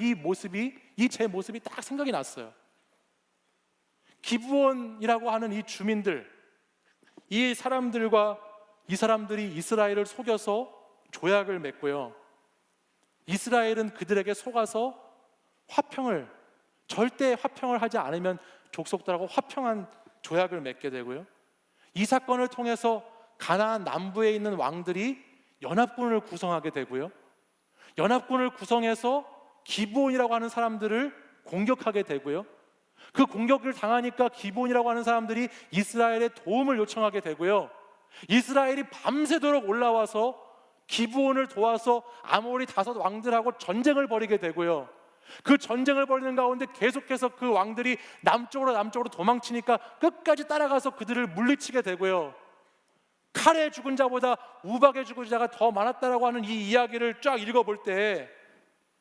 제 모습이 딱 생각이 났어요. 기브온이라고 하는 이 주민들, 이 사람들이 이스라엘을 속여서 조약을 맺고요, 이스라엘은 그들에게 속아서 절대 화평을 하지 않으면 족속들하고 화평한 조약을 맺게 되고요, 이 사건을 통해서 가나안 남부에 있는 왕들이 연합군을 구성하게 되고요, 연합군을 구성해서 기브온이라고 하는 사람들을 공격하게 되고요, 그 공격을 당하니까 기브온이라고 하는 사람들이 이스라엘의 도움을 요청하게 되고요, 이스라엘이 밤새도록 올라와서 기브온을 도와서 아모리 5 왕들하고 전쟁을 벌이게 되고요, 그 전쟁을 벌이는 가운데 계속해서 그 왕들이 남쪽으로 도망치니까 끝까지 따라가서 그들을 물리치게 되고요, 칼에 죽은 자보다 우박에 죽은 자가 더 많았다라고 하는 이 이야기를 쫙 읽어볼 때,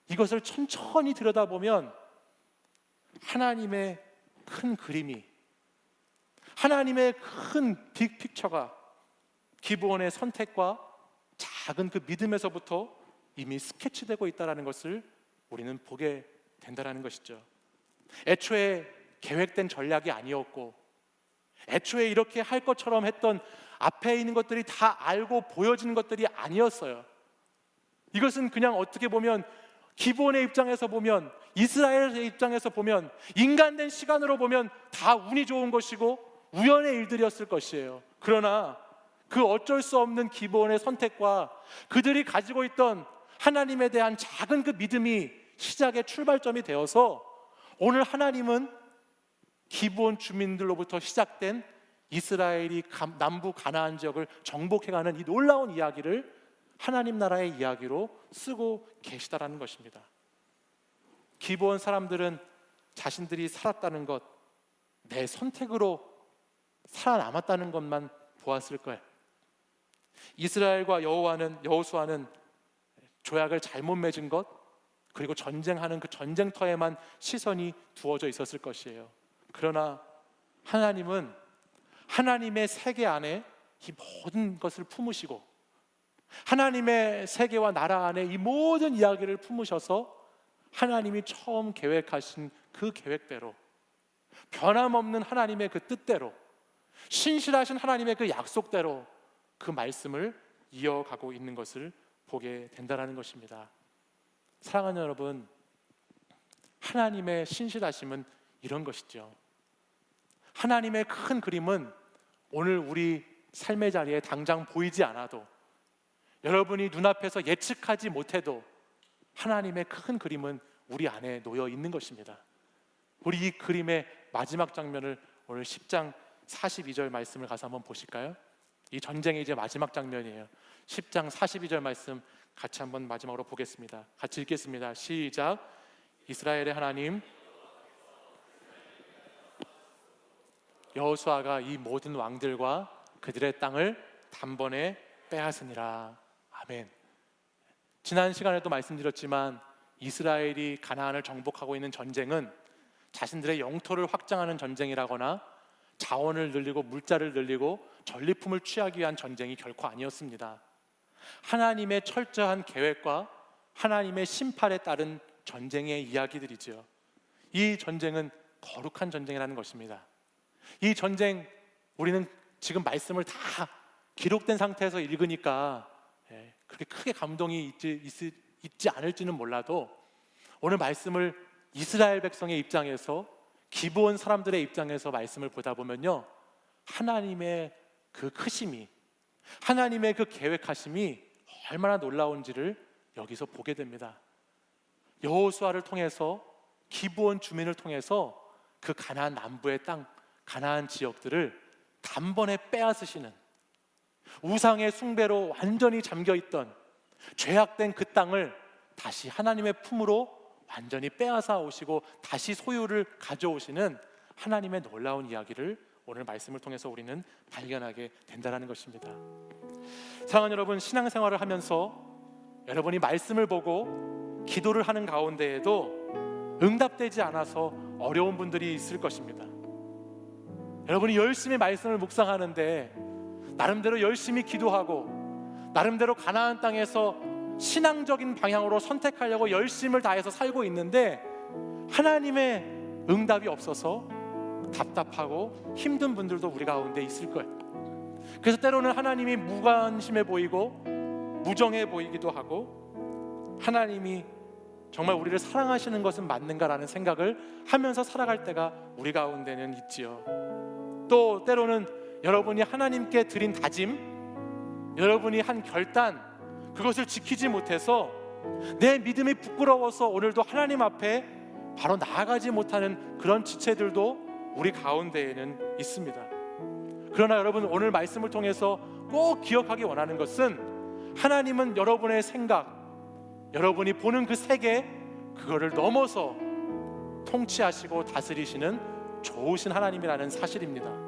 이것을 천천히 들여다보면 하나님의 큰 그림이, 하나님의 큰 빅픽처가 기브온의 선택과 작은 그 믿음에서부터 이미 스케치되고 있다는 것을 우리는 보게 된다는 것이죠. 애초에 계획된 전략이 아니었고, 애초에 이렇게 할 것처럼 했던 앞에 있는 것들이 다 알고 보여지는 것들이 아니었어요. 이것은 그냥 어떻게 보면 기브온의 입장에서 보면, 이스라엘의 입장에서 보면, 인간된 시간으로 보면 다 운이 좋은 것이고 우연의 일들이었을 것이에요. 그러나 그 어쩔 수 없는 기브온의 선택과 그들이 가지고 있던 하나님에 대한 작은 그 믿음이 시작의 출발점이 되어서 오늘 하나님은 기브온 주민들로부터 시작된 이스라엘이 남부 가나안 지역을 정복해가는 이 놀라운 이야기를 하나님 나라의 이야기로 쓰고 계시다라는 것입니다. 기브온 사람들은 자신들이 살았다는 것, 내 선택으로 살아남았다는 것만 보았을 거예요. 이스라엘과 여호수아는 조약을 잘못 맺은 것, 그리고 전쟁하는 그 전쟁터에만 시선이 두어져 있었을 것이에요. 그러나 하나님은 하나님의 세계 안에 이 모든 것을 품으시고 하나님의 세계와 나라 안에 이 모든 이야기를 품으셔서 하나님이 처음 계획하신 그 계획대로, 변함없는 하나님의 그 뜻대로, 신실하신 하나님의 그 약속대로 그 말씀을 이어가고 있는 것을 보게 된다는 것입니다. 사랑하는 여러분, 하나님의 신실하심은 이런 것이죠. 하나님의 큰 그림은 오늘 우리 삶의 자리에 당장 보이지 않아도, 여러분이 눈앞에서 예측하지 못해도 하나님의 큰 그림은 우리 안에 놓여 있는 것입니다. 우리 이 그림의 마지막 장면을 오늘 10장 42절 말씀을 가서 한번 보실까요? 이 전쟁의 이제 마지막 장면이에요. 10장 42절 말씀 같이 한번 마지막으로 보겠습니다. 같이 읽겠습니다. 시작. 이스라엘의 하나님 여호수아가 이 모든 왕들과 그들의 땅을 단번에 빼앗으니라. 아멘. 지난 시간에도 말씀드렸지만 이스라엘이 가나안을 정복하고 있는 전쟁은 자신들의 영토를 확장하는 전쟁이라거나 자원을 늘리고 물자를 늘리고 전리품을 취하기 위한 전쟁이 결코 아니었습니다. 하나님의 철저한 계획과 하나님의 심판에 따른 전쟁의 이야기들이지요. 이 전쟁은 거룩한 전쟁이라는 것입니다. 이 전쟁, 우리는 지금 말씀을 다 기록된 상태에서 읽으니까 그렇게 크게 감동이 있지 않을지는 몰라도 오늘 말씀을 이스라엘 백성의 입장에서, 기브온 사람들의 입장에서 말씀을 보다 보면요, 하나님의 그 크심이, 하나님의 그 계획하심이 얼마나 놀라운지를 여기서 보게 됩니다. 여호수아를 통해서, 기브온 주민을 통해서 그 가나안 남부의 땅, 가나안 지역들을 단번에 빼앗으시는, 우상의 숭배로 완전히 잠겨있던 죄악된 그 땅을 다시 하나님의 품으로 완전히 빼앗아 오시고 다시 소유를 가져오시는 하나님의 놀라운 이야기를 오늘 말씀을 통해서 우리는 발견하게 된다는 것입니다. 사랑하는 여러분, 신앙생활을 하면서 여러분이 말씀을 보고 기도를 하는 가운데에도 응답되지 않아서 어려운 분들이 있을 것입니다. 여러분이 열심히 말씀을 묵상하는데, 나름대로 열심히 기도하고 나름대로 가나안 땅에서 신앙적인 방향으로 선택하려고 열심을 다해서 살고 있는데 하나님의 응답이 없어서 답답하고 힘든 분들도 우리 가운데 있을 거예요. 그래서 때로는 하나님이 무관심해 보이고 무정해 보이기도 하고, 하나님이 정말 우리를 사랑하시는 것은 맞는가라는 생각을 하면서 살아갈 때가 우리 가운데는 있지요. 또 때로는 여러분이 하나님께 드린 다짐, 여러분이 한 결단, 그것을 지키지 못해서 내 믿음이 부끄러워서 오늘도 하나님 앞에 바로 나아가지 못하는 그런 지체들도 우리 가운데에는 있습니다. 그러나 여러분, 오늘 말씀을 통해서 꼭 기억하기 원하는 것은 하나님은 여러분의 생각, 여러분이 보는 그 세계, 그거를 넘어서 통치하시고 다스리시는 좋으신 하나님이라는 사실입니다.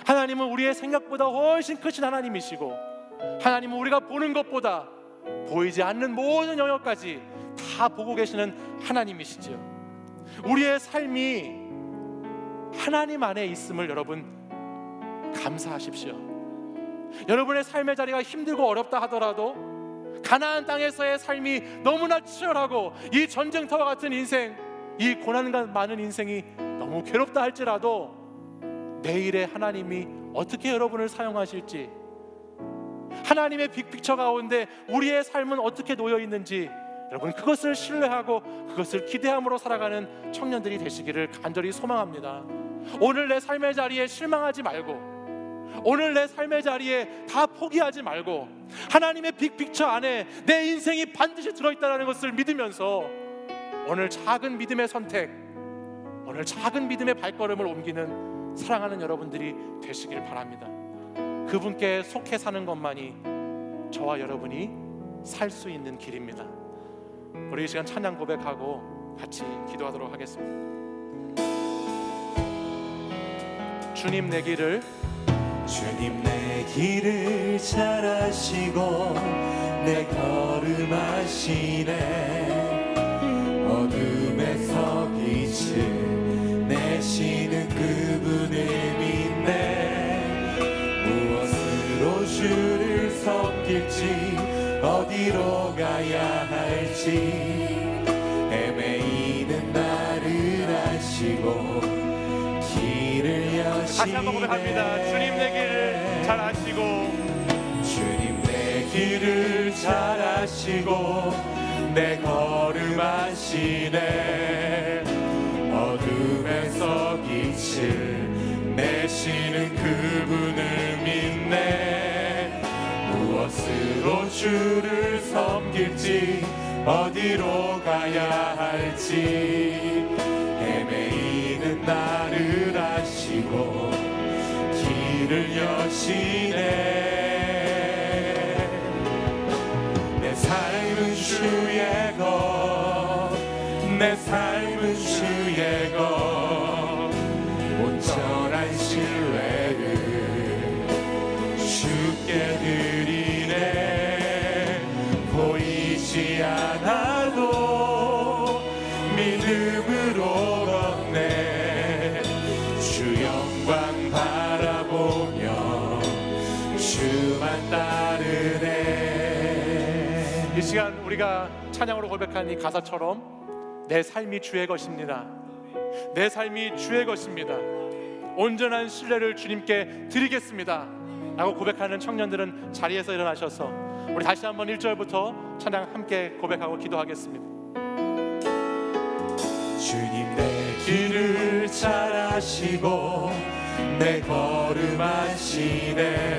하나님은 우리의 생각보다 훨씬 크신 하나님이시고, 하나님은 우리가 보는 것보다 보이지 않는 모든 영역까지 다 보고 계시는 하나님이시지요. 우리의 삶이 하나님 안에 있음을 여러분 감사하십시오. 여러분의 삶의 자리가 힘들고 어렵다 하더라도, 가나안 땅에서의 삶이 너무나 치열하고 이 전쟁터와 같은 인생, 이 고난과 많은 인생이 너무 괴롭다 할지라도 내일의 하나님이 어떻게 여러분을 사용하실지, 하나님의 빅픽처 가운데 우리의 삶은 어떻게 놓여 있는지, 여러분 그것을 신뢰하고 그것을 기대함으로 살아가는 청년들이 되시기를 간절히 소망합니다. 오늘 내 삶의 자리에 실망하지 말고, 오늘 내 삶의 자리에 다 포기하지 말고, 하나님의 빅픽처 안에 내 인생이 반드시 들어있다는 것을 믿으면서 오늘 작은 믿음의 선택, 오늘 작은 믿음의 발걸음을 옮기는 사랑하는 여러분들이 되시길 바랍니다. 그분께 속해 사는 것만이 저와 여러분이 살 수 있는 길입니다. 우리 이 시간 찬양 고백하고 같이 기도하도록 하겠습니다. 주님 내 길을 잘 아시고 내 걸음하시네. 어둠에서 빛을 내시는 그분을 믿네. 무엇으로 주를 섬길지 어디로 가야 할지 헤매이는 나를 아시고 길을 여시네. 다시 한번 고백합니다. 주님 내 길을 잘 아시고 주님 내 길을 잘 아시고 내 걸음 아시네. 어둠에서 빛을 내시는 그분을 믿네. 무엇으로 주를 섬길지 어디로 가야 할지 헤매이는 나를 아시고 길을 여시네. 내 삶은 주의 것, 내 삶은 주의 것, 온전한 신뢰를 주께 드리네. 보이지 않아도 믿음으로 걷네. 주 영광 바라보며 주만 따르네. 이 시간 우리가 찬양으로 고백한 이 가사처럼 내 삶이 주의 것입니다. 내 삶이 주의 것입니다. 온전한 신뢰를 주님께 드리겠습니다 라고 고백하는 청년들은 자리에서 일어나셔서 우리 다시 한번 1절부터 찬양 함께 고백하고 기도하겠습니다. 주님 내 길을 잘 아시고 내 걸음 아시네.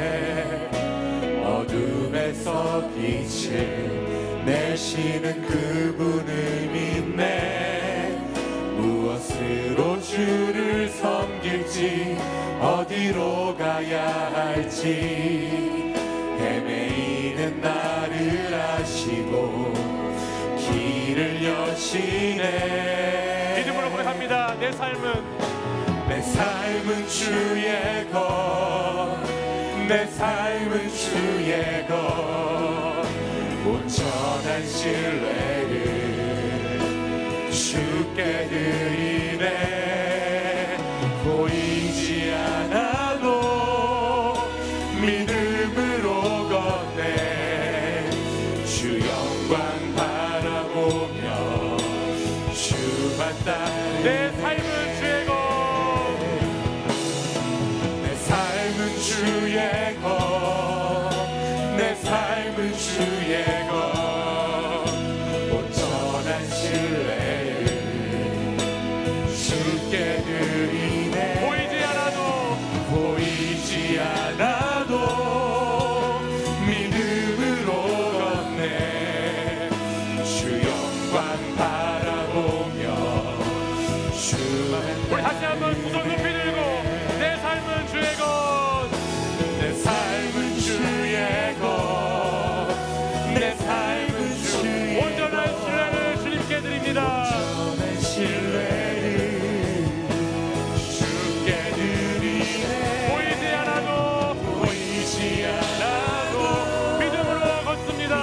어둠에서 빛을 내시는 그분을 믿네. 무엇으로 주를 섬길지 어디로 가야 할지 헤매이는 나를 아시고 길을 여시네. 믿음으로 고백합니다. 내 삶은 주의 것, 내 삶은 주의 것, 온전한 신뢰를 주께 드리네. 보이지 않아도 믿음으로 걷네. 주 영광 바라보며 주만 따르네. 내 삶은 주의 것, 내 삶은 주의 것, 내 삶은 주의 것, 온전한 신뢰를 주께 드리네. 보이지 않아도 믿음으로 걷네. 주 영광 바라보며 주만. 우리 다시 한번 두 손 높이 들고 내 삶은 주의 것, 내 삶은 주의 것, 내 삶은 주의 온전한 신뢰를 주님께 드립니다. 온전한 신뢰를 주께 드리네. 보이지 않아도 믿음으로 걷습니다.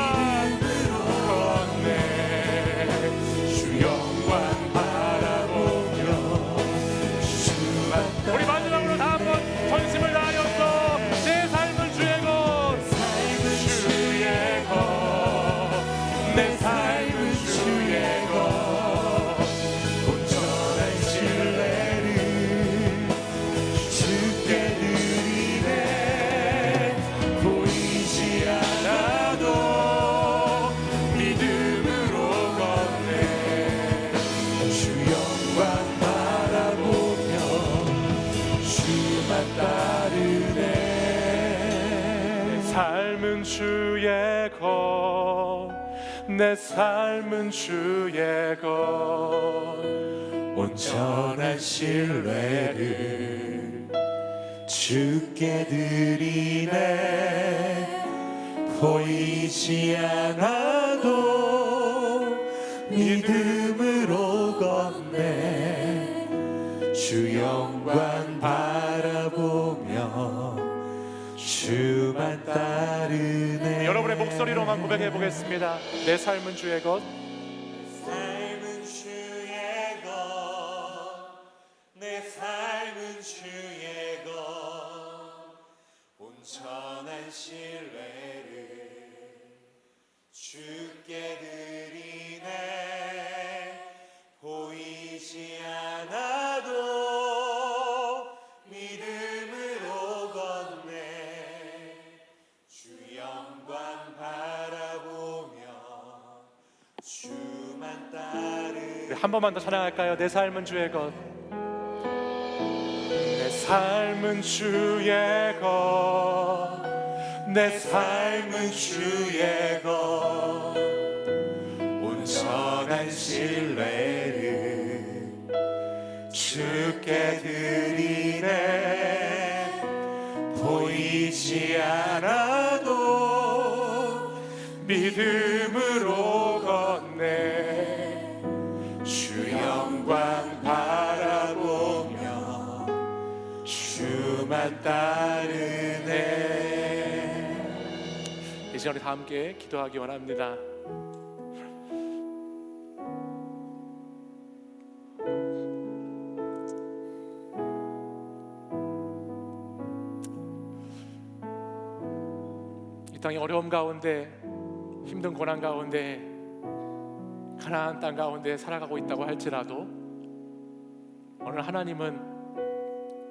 걷네. 주 영광 바라보며 주만 우리 마지막으로 다 한번 전심을 다하여서 내 삶은 주의 것, 주의 것, 내 삶은 주의 것, 온전한 신뢰를 주께 드리네. 보이지 않아도 믿음으로 걷네. 주 영광 바라보며 주만 따르네. 삶은 주의 것, 내 삶은 주의 것. 온전한 신뢰를 주께 드리네. 보이지 않아도 믿음으로 걷네. 주 영광 바라보며 주만 따르네. 여러분의 목소리로만 고백해 보겠습니다. 내 삶은 주의 것. 삶은 주의 것. 내 삶은 주의 것. 온전한 신뢰를 주께 드리네. 보이지 않아도 믿음으로 걷네. 주 영광 바라보며 주만 따르네. 한 번만 더 찬양할까요? 내 삶은 주의 것. 내 삶은 주의 것. 내 삶은 주의 것. 온전한 신뢰를 주께 드리네. 보이지 않아도 믿음으로 걷네. 주 영광 바라보며 주만 따르네. 이 시간에 다 함께 기도하기 원합니다. 이 땅의 어려움 가운데, 힘든 고난 가운데, 가나안 땅 가운데 살아가고 있다고 할지라도 오늘 하나님은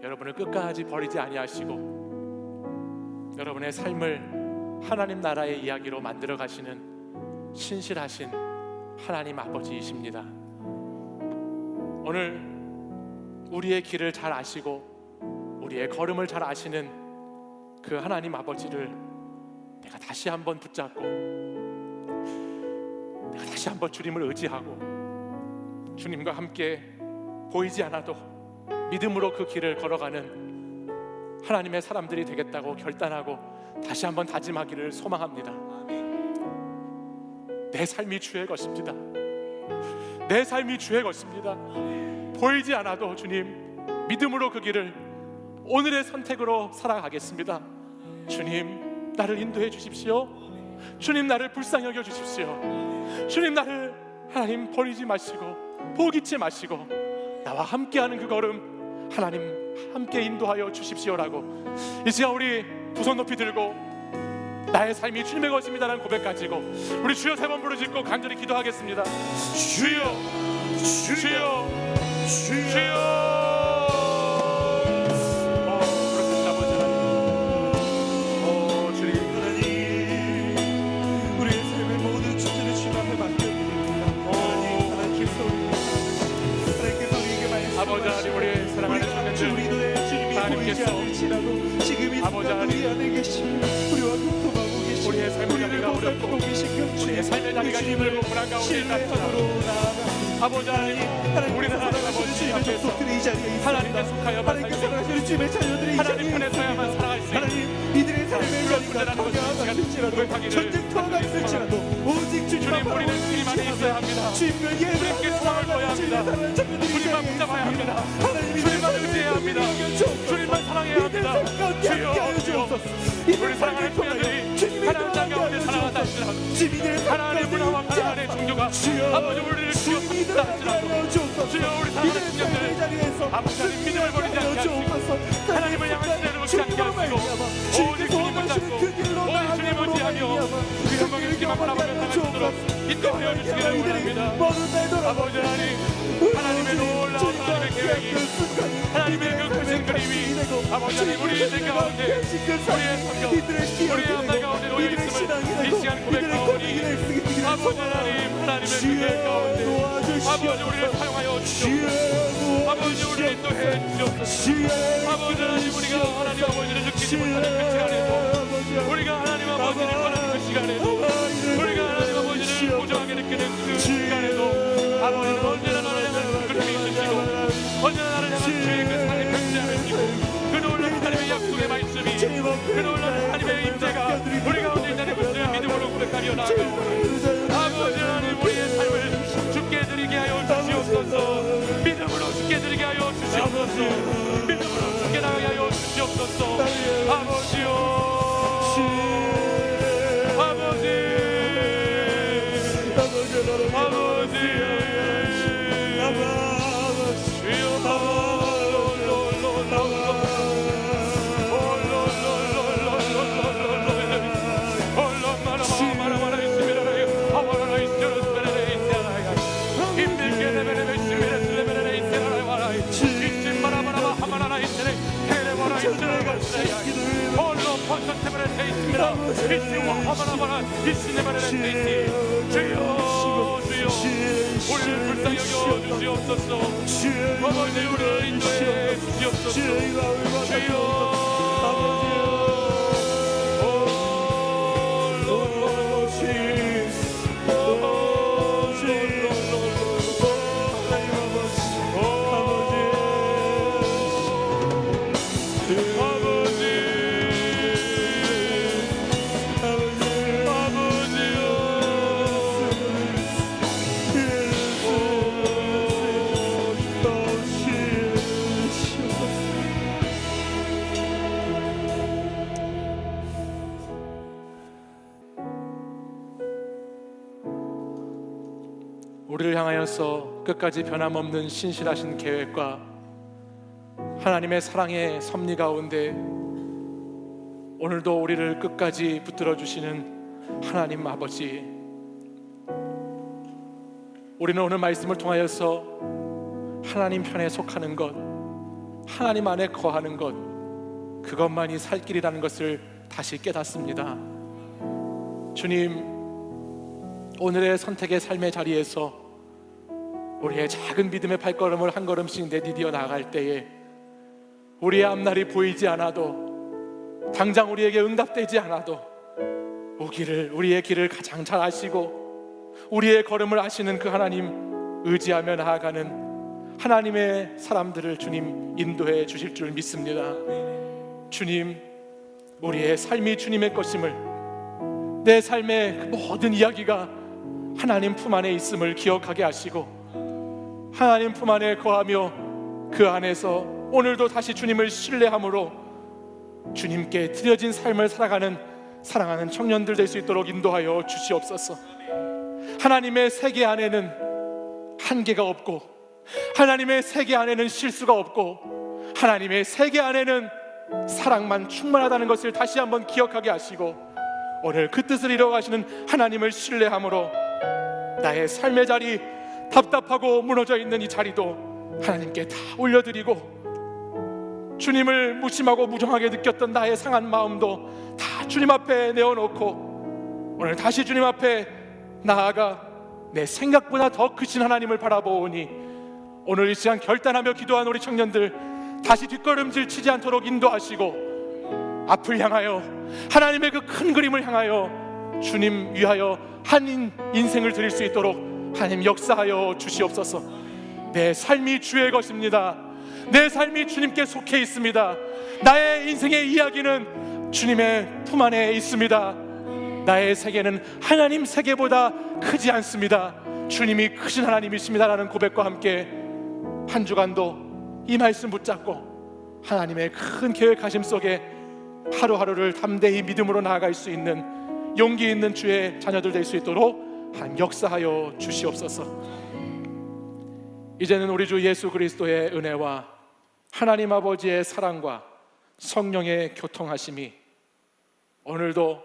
여러분을 끝까지 버리지 아니하시고 여러분의 삶을 하나님 나라의 이야기로 만들어 가시는 신실하신 하나님 아버지이십니다. 오늘 우리의 길을 잘 아시고 우리의 걸음을 잘 아시는 그 하나님 아버지를 내가 다시 한번 붙잡고, 내가 다시 한번 주님을 의지하고 주님과 함께 보이지 않아도 믿음으로 그 길을 걸어가는 하나님의 사람들이 되겠다고 결단하고 다시 한번 다짐하기를 소망합니다. 내 삶이 주의 것입니다. 내 삶이 주의 것입니다. 보이지 않아도 주님, 믿음으로 그 길을 오늘의 선택으로 살아가겠습니다. 주님, 나를 인도해 주십시오. 주님, 나를 불쌍히 여겨 주십시오. 주님, 나를 하나님 버리지 마시고 포기치 마시고 나와 함께하는 그 걸음 하나님 함께 인도하여 주십시오라고 이 시간 우리 두 손 높이 들고 나의 삶이 주님의 것입니다라는 고백 가지고 우리 주여 세 번 부르짖고 간절히 기도하겠습니다. 주여, 주여, 주여. 그렇습니다. 아버지 하나님, 주님 하나님, 우리의 삶의 모든 주제를 주님 앞에 맡겨드립니다. 하나님께서 우리에게 말씀하시고 아버지 하나님, 우리 사랑하는 자녀들 하나님께서 지금 이 아버지 순간 우리 안에 계신 우리와 교통하고 계신 우리의 삶의 자리가 어렵고 우리의 삶의 자리가 힘들고 불안 가운데 있다. 아버지 하나님, 우리는 하나님 아버지 앞에서 하나님께 속하여만 살고 하나님 편에 서야만 살아갈 수 있는 이들의 삶의 그런 문제라는 것을 고백하기를 전쟁터가 갈지라도 오직 주님, 우리는 주님 안에 있어야 합니다. 주님께 소망을 둬야 합니다. 주님만 붙잡아야 합니다. 주님만 의지해야 합니다. 주님만 사랑해야 합니다. 주여, 주여, 우리 사랑하는 청년들이 하나님 땅 가운데 살아간다 할지라도 하나님의 문화와 하나님의 종교가 아버지 우리를 지었다 할지라도 주여, 우리 사랑하는 청년들 아버지 하나님 믿음을 버리지 않게 하시고 하나님을 향한 신뢰를 놓지 않게 하시고 오직 주님을 잡고 오직 주님을 의지하며 그 영광의 주님만 바라보며 살아가도록 인도하여 주시기를 원합니다. 아버지 하나님, 하나님의 놀라운 하나님의 계획이 하나님의 그 크신 그림이 아버지 하나님 우리 인생 가운데 우리의 삶 가운데 우리의 앞날 가운데 놓여 있음을 이 시간 고백하오니 아버지 하나님, 하나님의 그 계획 가운데 아버지 우리를 사용하여 주시옵소서. 아버지 우리를 인도해 주시옵소서. 아버지 하나님, 우리가 하나님 아버지를 느끼지 못하는 그 시간에도 우리가 하나님 아버지를 바라는 그 시간에도 우리가 하나님 아버지를 보지 무정하게 느끼는 그 순간에도 아버지는 언제나 나를 향한 그림이 있으시고 언제나 나를 향한 주의 그 삶의 편지함을 지고 그 놀라운 하나님의 약속의 말씀이 그 놀라운 하나님의 임재가 우리 가운데 있다는 것을 믿음으로 고백하며 나아가오니 아버지 하나님 우리의 삶을 주께 드리게 하여 주시옵소서. 믿음으로 주께 드리게 하여 주시옵소서. 믿음으로 주께 나가게 하여 주시옵소서. 아버지요 주여 우리를 불쌍히 여겨 주시옵소서. 아버지 우리를 인도해 주시옵소서. 주여 우리를 향하여서 끝까지 변함없는 신실하신 계획과 하나님의 사랑의 섭리 가운데 오늘도 우리를 끝까지 붙들어 주시는 하나님 아버지, 우리는 오늘 말씀을 통하여서 하나님 편에 속하는 것, 하나님 안에 거하는 것, 그것만이 살 길이라는 것을 다시 깨닫습니다. 주님, 오늘의 선택의 삶의 자리에서 우리의 작은 믿음의 발걸음을 한 걸음씩 내디디어 나아갈 때에 우리의 앞날이 보이지 않아도, 당장 우리에게 응답되지 않아도 우리의 길을 가장 잘 아시고 우리의 걸음을 아시는 그 하나님 의지하며 나아가는 하나님의 사람들을 주님 인도해 주실 줄 믿습니다. 주님, 우리의 삶이 주님의 것임을, 내 삶의 그 모든 이야기가 하나님 품 안에 있음을 기억하게 하시고 하나님 품 안에 거하며 그 안에서 오늘도 다시 주님을 신뢰함으로 주님께 드려진 삶을 살아가는 사랑하는 청년들 될 수 있도록 인도하여 주시옵소서. 하나님의 세계 안에는 한계가 없고 하나님의 세계 안에는 실수가 없고 하나님의 세계 안에는 사랑만 충만하다는 것을 다시 한번 기억하게 하시고 오늘 그 뜻을 이루어가시는 하나님을 신뢰함으로 나의 삶의 자리, 답답하고 무너져 있는 이 자리도 하나님께 다 올려드리고 주님을 무심하고 무정하게 느꼈던 나의 상한 마음도 다 주님 앞에 내어놓고 오늘 다시 주님 앞에 나아가 내 생각보다 더 크신 하나님을 바라보오니 오늘 이 시간 결단하며 기도한 우리 청년들 다시 뒷걸음질 치지 않도록 인도하시고 앞을 향하여 하나님의 그 큰 그림을 향하여 주님 위하여 한 인생을 드릴 수 있도록 하나님 역사하여 주시옵소서. 내 삶이 주의 것입니다. 내 삶이 주님께 속해 있습니다. 나의 인생의 이야기는 주님의 품 안에 있습니다. 나의 세계는 하나님 세계보다 크지 않습니다. 주님이 크신 하나님이십니다라는 고백과 함께 한 주간도 이 말씀 붙잡고 하나님의 큰 계획하심 속에 하루하루를 담대히 믿음으로 나아갈 수 있는 용기 있는 주의 자녀들 될 수 있도록 한 역사하여 주시옵소서. 이제는 우리 주 예수 그리스도의 은혜와 하나님 아버지의 사랑과 성령의 교통하심이 오늘도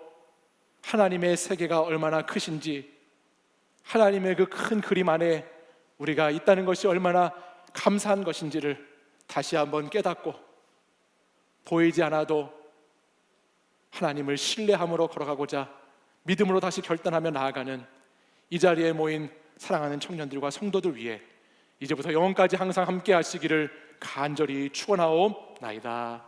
하나님의 세계가 얼마나 크신지, 하나님의 그 큰 그림 안에 우리가 있다는 것이 얼마나 감사한 것인지를 다시 한번 깨닫고 보이지 않아도 하나님을 신뢰함으로 걸어가고자 믿음으로 다시 결단하며 나아가는 이 자리에 모인 사랑하는 청년들과 성도들 위해 이제부터 영원까지 항상 함께 하시기를 간절히 축원하옵나이다.